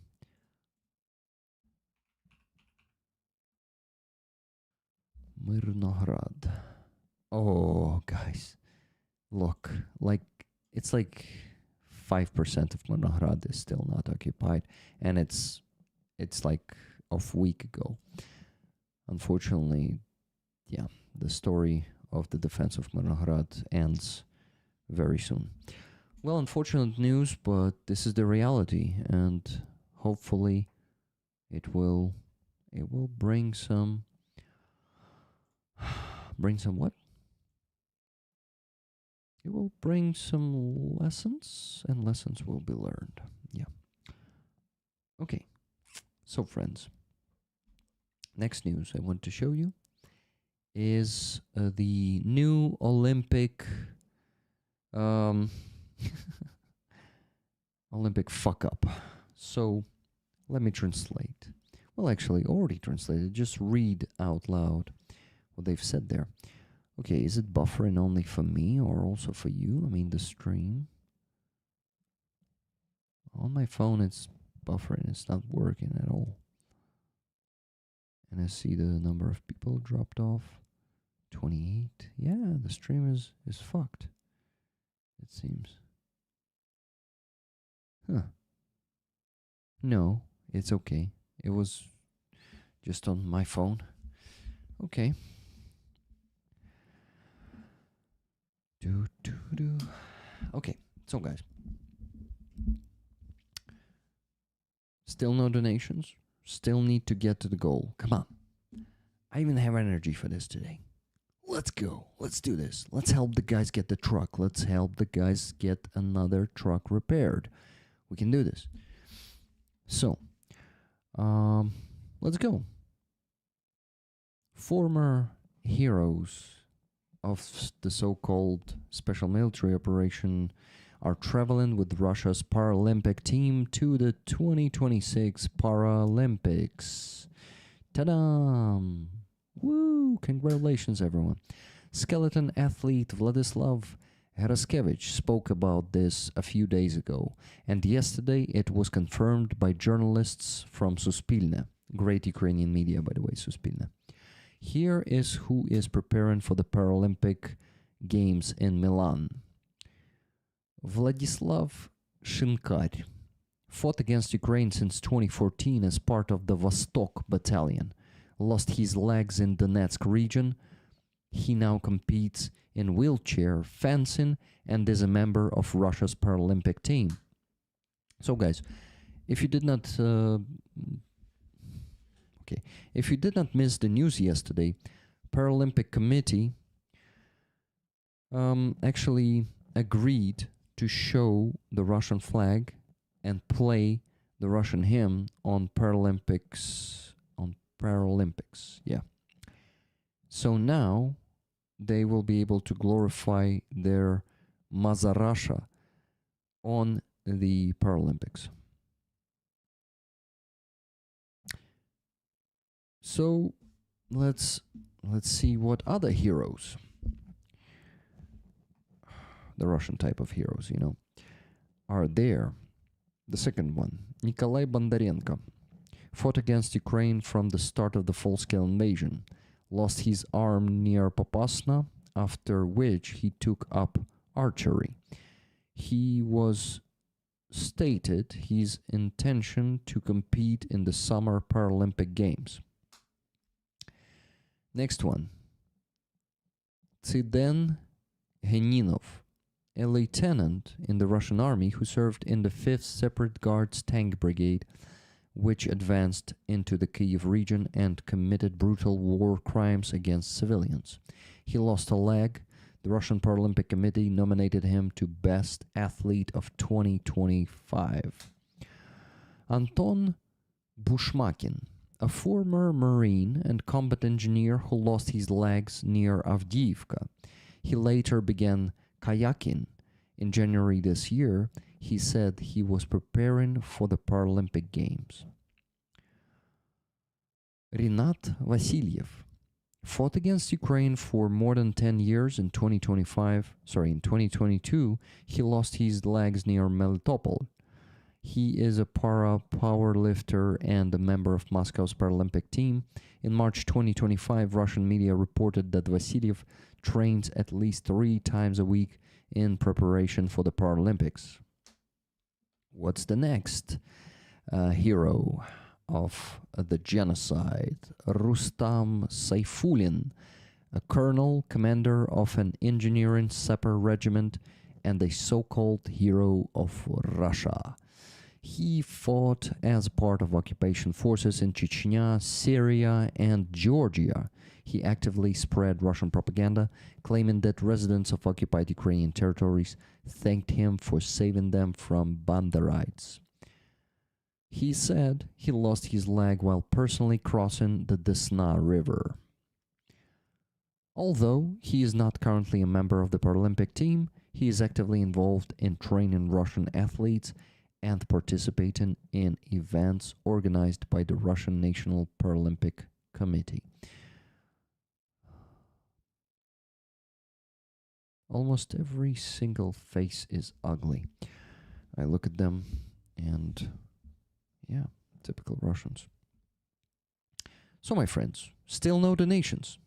Mirnograd. Oh, guys. Look. It's like 5% of Mirnograd is still not occupied. And it's like a week ago. Unfortunately, yeah, the story of the defense of Mirnograd ends very soon. Well, unfortunate news, but this is the reality, and hopefully it will bring some what? It will bring some lessons, and lessons will be learned. Yeah. Okay. So, friends, next news I want to show you is the new Olympic Olympic fuck up. So, let me translate. Well, actually, already translated. Just read out loud what they've said there. Okay, is it buffering only for me or also for you? I mean, the stream. On my phone, it's buffering. It's not working at all. And I see the number of people dropped off. 28. Yeah, the stream is fucked, it seems. Huh. No, it's okay. It was just on my phone. Okay. Okay, so guys. Still no donations. Still need to get to the goal. Come on. I even have energy for this today. Let's go. Let's do this. Let's help the guys get the truck. Let's help the guys get another truck repaired. We can do this. So, let's go. Former heroes of the so-called special military operation are traveling with Russia's Paralympic team to the 2026 Paralympics. Ta-da! Woo! Congratulations, everyone. Skeleton athlete Vladislav Heraskevich spoke about this a few days ago, and yesterday it was confirmed by journalists from Suspilne. Great Ukrainian media, by the way, Suspilne. Here is who is preparing for the Paralympic Games in Milan. Vladislav Shinkar fought against Ukraine since 2014 as part of the Vostok Battalion. Lost his legs in Donetsk region. He now competes in wheelchair fencing and is a member of Russia's Paralympic team. So, guys, if you did not miss the news yesterday, Paralympic Committee actually agreed to show the Russian flag and play the Russian hymn on Paralympics. Yeah. So now they will be able to glorify their Mazarasha on the Paralympics. So let's see what other heroes, the Russian type of heroes, are there. The second one, Nikolai Bondarenko, fought against Ukraine from the start of the full-scale invasion, lost his arm near Popasna, after which he took up archery. He was stated his intention to compete in the Summer Paralympic Games. Next one, Tsiden Heninov, a lieutenant in the Russian army who served in the 5th Separate Guards Tank Brigade, which advanced into the Kyiv region and committed brutal war crimes against civilians. He lost a leg. The Russian Paralympic Committee nominated him to Best Athlete of 2025. Anton Bushmakin, a former Marine and combat engineer who lost his legs near Avdiivka. He later began kayaking. In January this year, he said he was preparing for the Paralympic Games. Rinat Vasilyev fought against Ukraine for more than 10 years. In 2022, he lost his legs near Melitopol. He is a powerlifter and a member of Moscow's Paralympic team. In March 2025, Russian media reported that Vasilyev trains at least 3 times a week in preparation for the Paralympics. What's the next hero of the genocide? Rustam Saifulin, a colonel, commander of an engineering sapper regiment and a so-called hero of Russia. He fought as part of occupation forces in Chechnya, Syria, and Georgia. He actively spread Russian propaganda, claiming that residents of occupied Ukrainian territories thanked him for saving them from Banderites. He said he lost his leg while personally crossing the Desna River. Although he is not currently a member of the Paralympic team, he is actively involved in training Russian athletes and participating in events organized by the Russian National Paralympic Committee. Almost every single face is ugly. I look at them and, yeah, typical Russians. So, my friends, still no donations.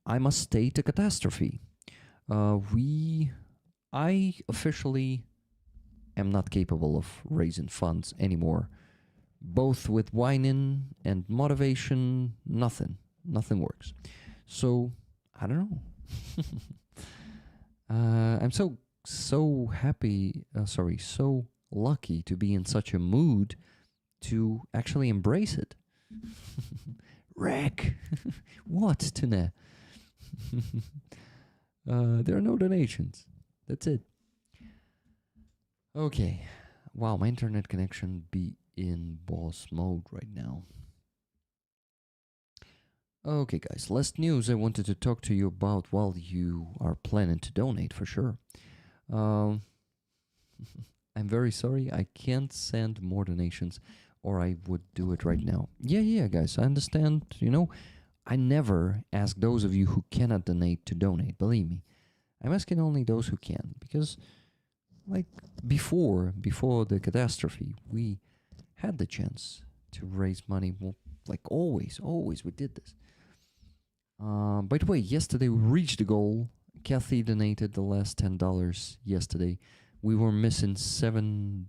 I must state a catastrophe. I officially am not capable of raising funds anymore. Both with whining and motivation, nothing works. So, I don't know. I'm so happy, so lucky to be in such a mood to actually embrace it. Wreck! What, Tune? There are no donations. That's it. Okay. Wow, my internet connection be in boss mode right now. Okay, guys, last news I wanted to talk to you about while you are planning to donate, for sure. I'm very sorry, I can't send more donations, or I would do it right now. Yeah, guys, I understand, I never ask those of you who cannot donate to donate, believe me. I'm asking only those who can, because, like, before the catastrophe, we had the chance to raise money, like always we did this. By the way, yesterday we reached the goal. Kathy donated the last $10 yesterday. We were missing $7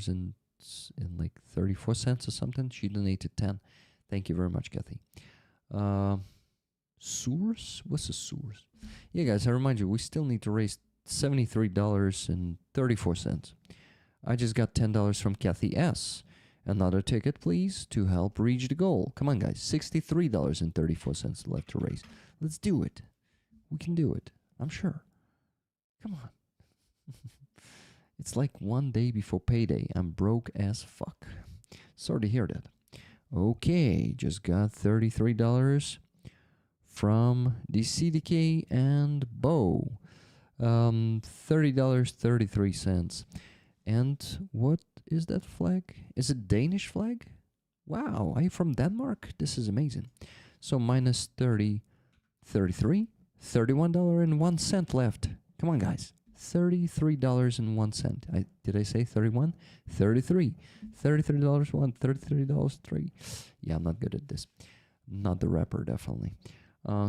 and like 34 cents or something. She donated 10. Thank you very much, Kathy. Source? What's a source? Yeah, guys, I remind you, we still need to raise $73.34. I just got $10 from Kathy S. Another ticket, please, to help reach the goal. Come on, guys. $63.34 left to raise. Let's do it. We can do it. I'm sure. Come on. It's like one day before payday. I'm broke as fuck. Sorry to hear that. Okay, just got $33 from the CDK and Bo. $30.33. And what is that flag? Is it Danish flag? Wow, are you from Denmark? This is amazing. So minus 30, 33, $31.01 left. Come on, guys. $33.01. Did I say 31? 33. $33.01, $33.03. Yeah, I'm not good at this. Not the rapper, definitely.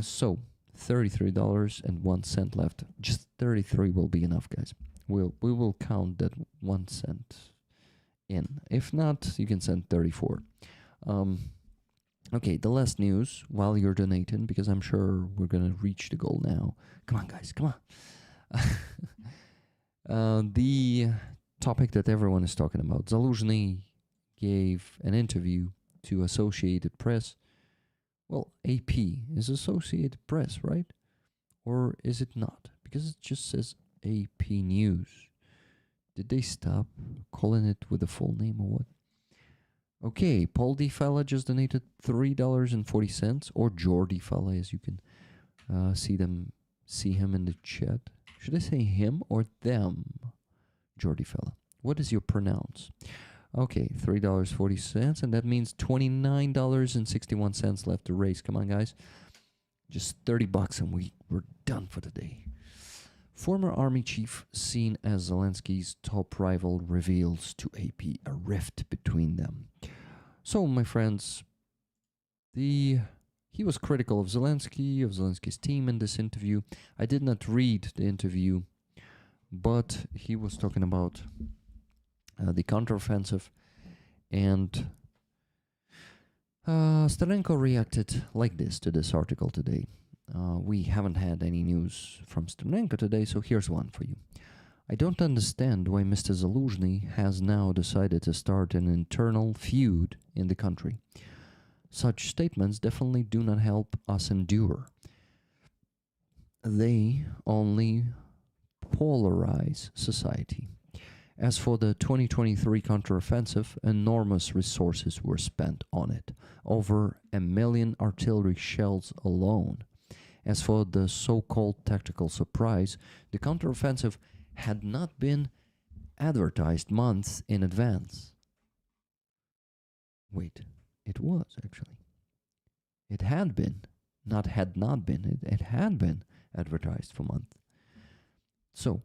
So $33.01 left. Just 33 will be enough, guys. We will count that 1 cent in. If not, you can send 34. Okay, the last news while you're donating, because I'm sure we're gonna reach the goal now. Come on, guys, come on. The topic that everyone is talking about. Zaluzhnyi gave an interview to Associated Press. Well, AP is Associated Press, right? Or is it not? Because it just says AP News. Did they stop calling it with the full name or what? Okay, Paul D. Fella just donated $3.40, or Jordi Fella, as you can see him in the chat. Should I say him or them? Jordi Fella. What is your pronounce? Okay, $3.40, and that means $29.61 left to raise. Come on, guys. Just $30 and we're done for the day. Former army chief seen as Zelensky's top rival reveals to AP a rift between them. So, my friends, he was critical of Zelensky's team in this interview. I did not read the interview, but he was talking about the counteroffensive, and Starenko reacted like this to this article today. We haven't had any news from Stirnenko today, so here's one for you. I don't understand why Mr. Zaluzhnyi has now decided to start an internal feud in the country. Such statements definitely do not help us endure. They only polarize society. As for the 2023 counteroffensive, enormous resources were spent on it, over 1 million artillery shells alone. As for the so-called tactical surprise, the counteroffensive had not been advertised months in advance. Wait, it was actually. It had been, not had not been, it had been advertised for months. So,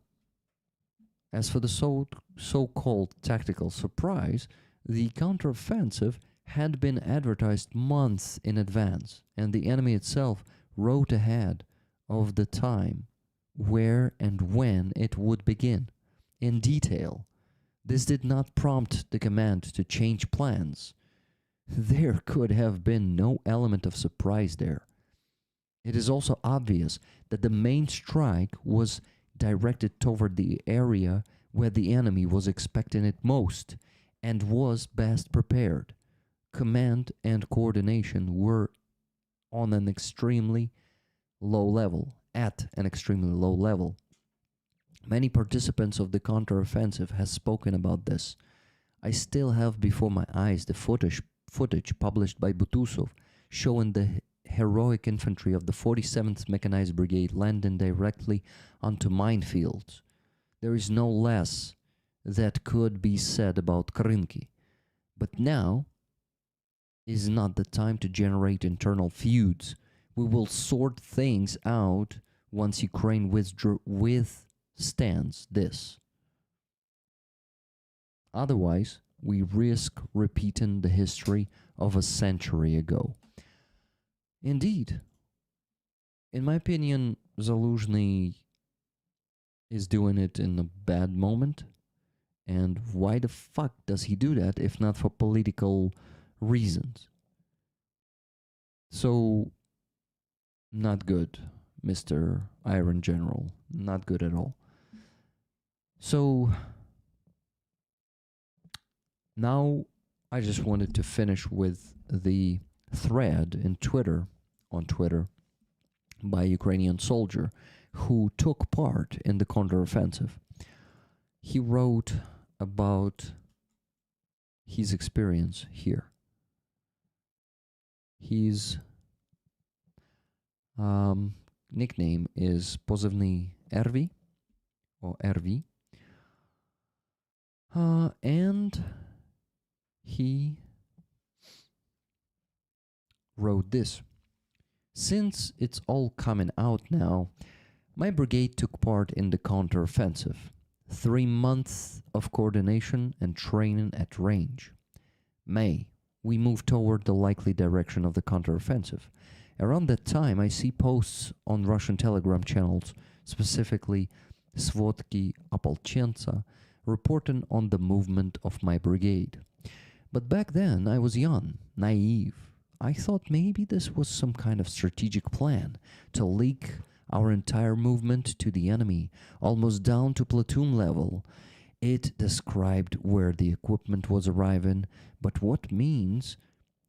as for the so-called tactical surprise, the counteroffensive had been advertised months in advance, and the enemy itself wrote ahead of the time where and when it would begin, in detail. This did not prompt the command to change plans. There could have been no element of surprise there. It is also obvious that the main strike was directed toward the area where the enemy was expecting it most and was best prepared. Command and coordination were on an extremely low level, at an extremely low level. Many participants of the counteroffensive have spoken about this. I still have before my eyes the footage published by Butusov showing the heroic infantry of the 47th Mechanized Brigade landing directly onto minefields. There is no less that could be said about Krynki. But now is not the time to generate internal feuds. We will sort things out once Ukraine withstands this. Otherwise, we risk repeating the history of a century ago. Indeed, in my opinion, Zaluzhnyi is doing it in a bad moment. And why the fuck does he do that if not for political reasons? So, not good, Mr. Iron General. Not good at all. So, now I just wanted to finish with the thread in Twitter, on Twitter, by a Ukrainian soldier who took part in the counteroffensive. He wrote about his experience here. His nickname is Pozivny Ervi, or Ervi, and he wrote this. Since it's all coming out now, my brigade took part in the counteroffensive. 3 months of coordination and training at range. May, we moved toward the likely direction of the counteroffensive. Around that time, I see posts on Russian Telegram channels, specifically Svodki Opolchenca, reporting on the movement of my brigade. But back then, I was young, naive. I thought maybe this was some kind of strategic plan to leak our entire movement to the enemy, almost down to platoon level. It described where the equipment was arriving, but what means,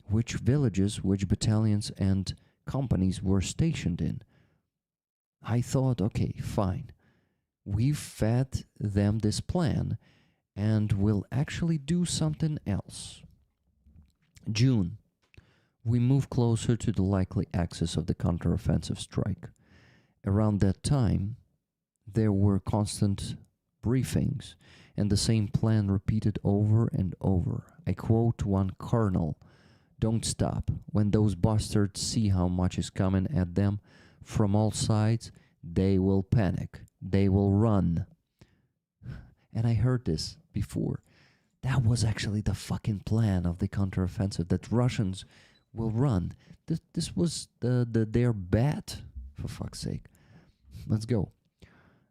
which villages, which battalions and companies were stationed in. I thought, okay, fine. We've fed them this plan, and we'll actually do something else. June. We move closer to the likely axis of the counteroffensive strike. Around that time, there were constant briefings and the same plan repeated over and over. I quote one colonel, "Don't stop. When those bastards see how much is coming at them from all sides, they will panic. They will run." And I heard this before. That was actually the fucking plan of the counteroffensive, that Russians will run. This was their bet, for fuck's sake. Let's go.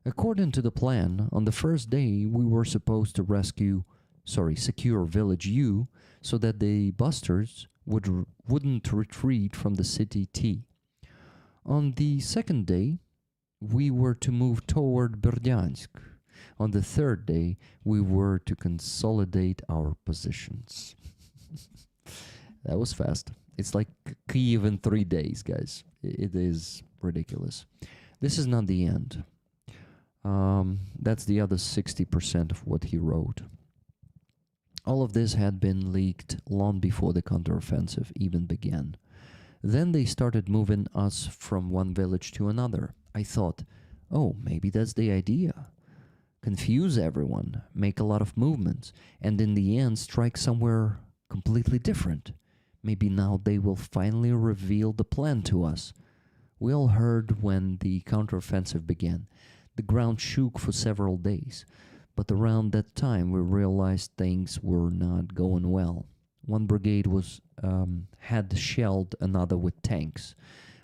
According to the plan, on the first day, we were supposed to secure Village U so that the busters wouldn't retreat from the city T. On the second day, we were to move toward Berdyansk. On the third day, we were to consolidate our positions. That was fast. It's like Kyiv in 3 days, guys. It is ridiculous. This is not the end. That's the other 60% of what he wrote. All of this had been leaked long before the counteroffensive even began. Then they started moving us from one village to another. I thought, oh, maybe that's the idea. Confuse everyone, make a lot of movements, and in the end strike somewhere completely different. Maybe now they will finally reveal the plan to us. We all heard when the counteroffensive began. The ground shook for several days, but around that time we realized things were not going well. One brigade had shelled another with tanks.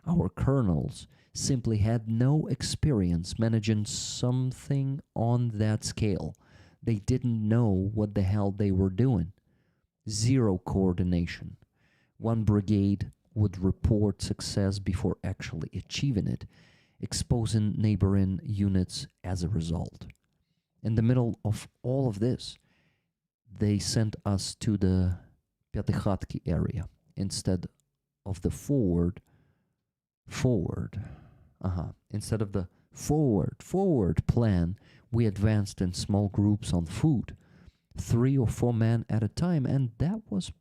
Our colonels simply had no experience managing something on that scale. They didn't know what the hell they were doing. Zero coordination. One brigade would report success before actually achieving it, exposing neighboring units as a result. In the middle of all of this, they sent us to the Pyatikhatki area instead of the forward. Instead of the forward plan, we advanced in small groups on foot, 3 or 4 men at a time, and that was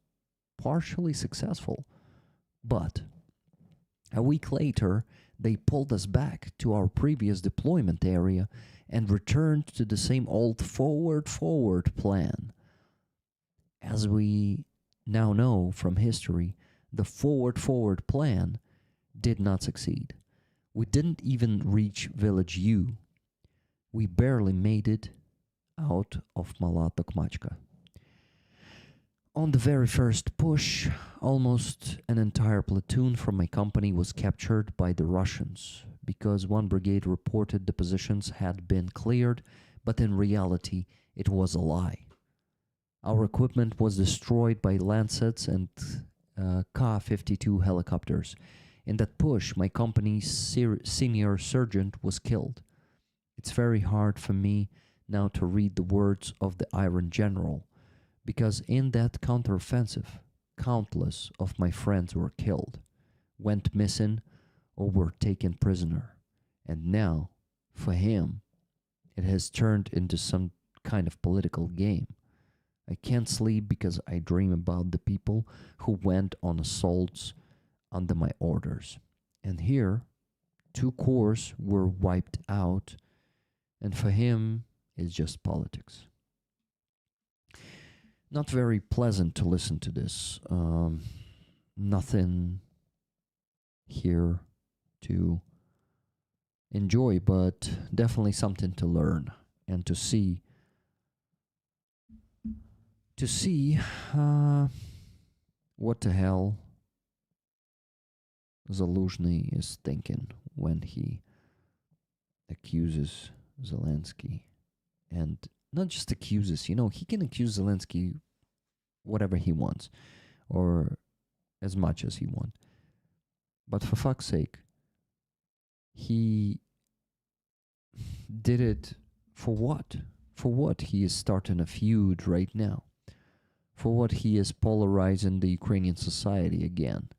partially successful. But a week later, they pulled us back to our previous deployment area and returned to the same old forward plan. As we now know from history, the forward plan did not succeed. We didn't even reach Village U. We barely made it out of Mala Tokmachka. On the very first push, almost an entire platoon from my company was captured by the Russians because one brigade reported the positions had been cleared, but in reality it was a lie. Our equipment was destroyed by Lancets and Ka-52 helicopters. In that push, my company's senior sergeant was killed. It's very hard for me now to read the words of the Iron General, because in that counteroffensive, countless of my friends were killed, went missing, or were taken prisoner. And now, for him, it has turned into some kind of political game. I can't sleep because I dream about the people who went on assaults under my orders. And here, 2 corps were wiped out, and for him, it's just politics. Not very pleasant to listen to this. Nothing here to enjoy, but definitely something to learn and to see. What the hell Zaluzhnyi is thinking when he accuses Zelensky. And not just accuses, he can accuse Zelensky whatever he wants, or as much as he wants. But for fuck's sake, he did it for what? For what he is starting a feud right now? For what he is polarizing the Ukrainian society again,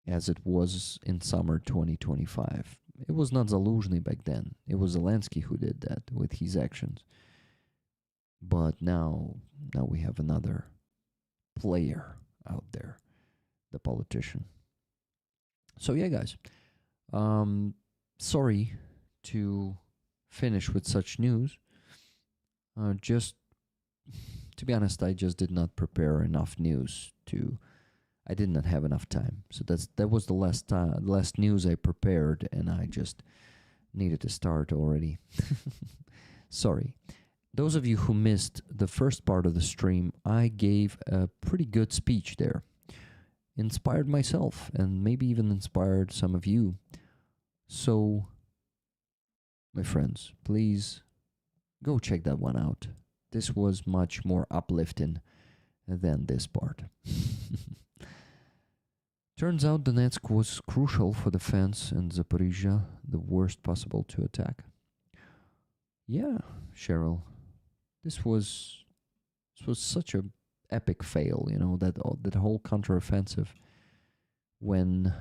as it was in summer 2025. It was not Zaluzhnyi back then. It was Zelensky who did that with his actions. But now we have another player out there, the politician. So yeah, guys. Sorry to finish with such news. Just to be honest, I just did not prepare enough news I did not have enough time. So that was the last news I prepared, and I just needed to start already. Sorry. Those of you who missed the first part of the stream, I gave a pretty good speech there. Inspired myself, and maybe even inspired some of you. So, my friends, please go check that one out. This was much more uplifting than this part. Turns out Donetsk was crucial for defense and Zaporizhia, the worst possible to attack. Yeah, Cheryl, this was such a epic fail, that whole counteroffensive when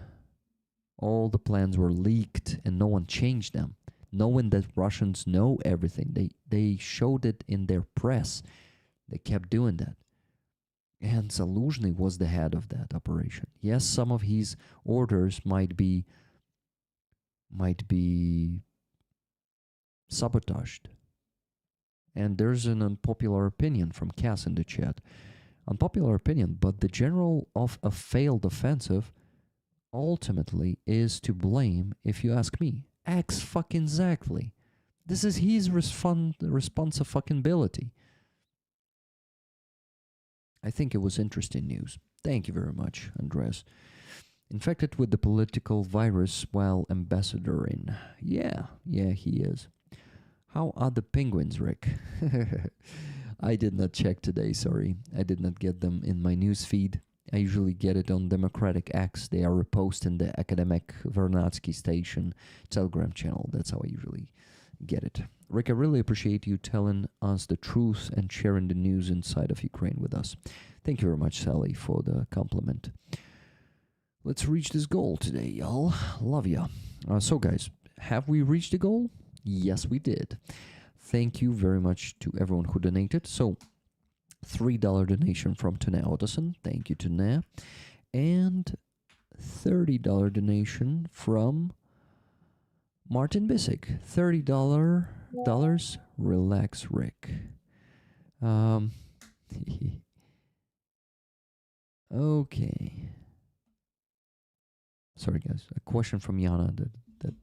all the plans were leaked and no one changed them, knowing that Russians know everything. They showed it in their press. They kept doing that. And Zaluzhnyi was the head of that operation. Yes, some of his orders might be sabotaged. And there's an unpopular opinion from Cass in the chat. Unpopular opinion, but the general of a failed offensive ultimately is to blame, if you ask me. Fucking exactly. This is his responsibility. I think it was interesting news. Thank you very much, Andres. Infected with the political virus while ambassadoring. Yeah, he is. How are the penguins, Rick? I did not check today, sorry. I did not get them in my news feed. I usually get it on Democratic X. They are reposting the Academic Vernadsky Station Telegram channel. That's how I usually get it. Rick, I really appreciate you telling us the truth and sharing the news inside of Ukraine with us. Thank you very much, Sally, for the compliment. Let's reach this goal today, y'all. Love ya. So, guys, have we reached the goal? Yes, we did. Thank you very much to everyone who donated. So, $3 donation from Tane Ottoson. Thank you, Tane. And $30 donation from Martin Bissick. $30. Relax, Rick. Okay. Sorry, guys. A question from Yana that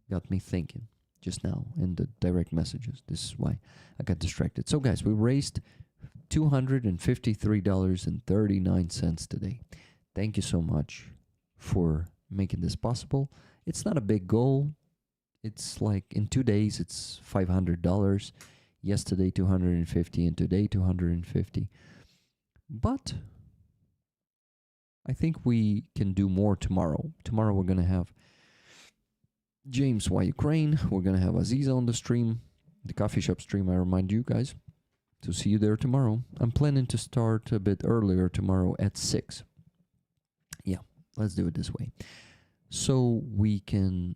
got me thinking just now in the direct messages. This is why I got distracted. So, guys, we raised $253.39 today. Thank you so much for making this possible. It's not a big goal. It's like in 2 days, it's $500. Yesterday, $250, and today, $250. But I think we can do more tomorrow. Tomorrow, we're going to have James Y. Ukraine. We're going to have Aziza on the stream, the coffee shop stream, I remind you guys. To see you there tomorrow. I'm planning to start a bit earlier tomorrow at 6. Yeah, let's do it this way. So we can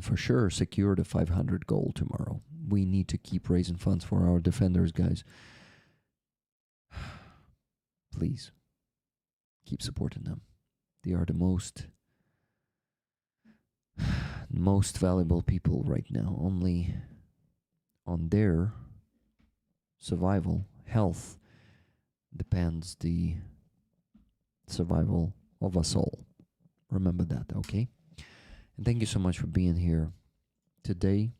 for sure secure the 500 goal tomorrow. We need to keep raising funds for our defenders, guys. Please, keep supporting them. They are the most valuable people right now. Only on their survival, health, depends the survival of us all. Remember that, okay? And thank you so much for being here today.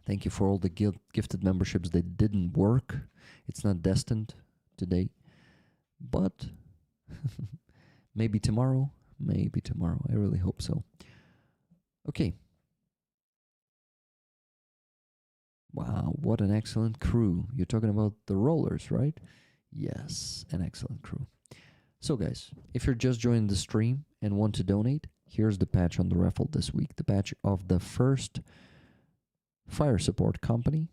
Thank you for all the gifted memberships that didn't work. It's not destined today, but maybe tomorrow. Maybe tomorrow. I really hope so. Okay. Wow, what an excellent crew. You're talking about the rollers, right? Yes, an excellent crew. So, guys, if you're just joining the stream and want to donate, here's the patch on the raffle this week. The patch of the first fire support company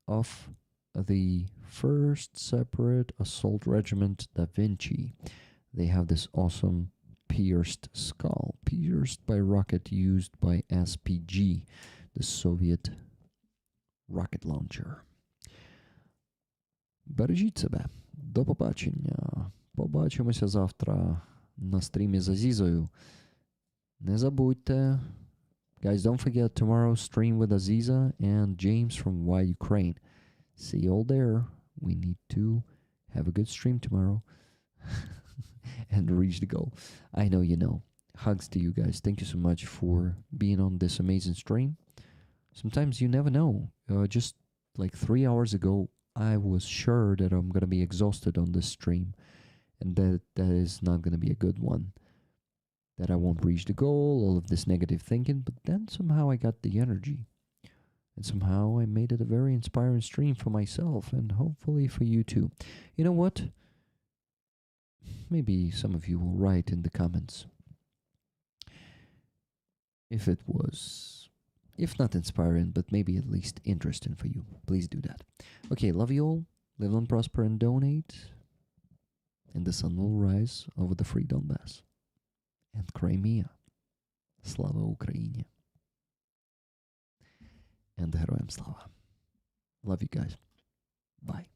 of the 1st Separate Assault Regiment Da Vinci. They have this awesome pierced skull, pierced by rocket used by SPG, the Soviet rocket launcher. Бережіть себе. До побачення. Побачимося завтра на стрімі з Азізою. Не забудьте. Guys, don't forget tomorrow's stream with Aziza and James from Y Ukraine. See you all there. We need to have a good stream tomorrow and reach the goal. I know you know. Hugs to you guys. Thank you so much for being on this amazing stream. Sometimes you never know. Just like 3 hours ago, I was sure that I'm going to be exhausted on this stream and that is not going to be a good one. That I won't reach the goal, all of this negative thinking, but then somehow I got the energy. And somehow I made it a very inspiring stream for myself and hopefully for you too. You know what? Maybe some of you will write in the comments if it was, if not inspiring, but maybe at least interesting for you. Please do that. Okay, love you all. Live on, prosper, and donate. And the sun will rise over the free Donbass and Crimea. Slava Ukraini. And Heroям Slava. Love you guys. Bye.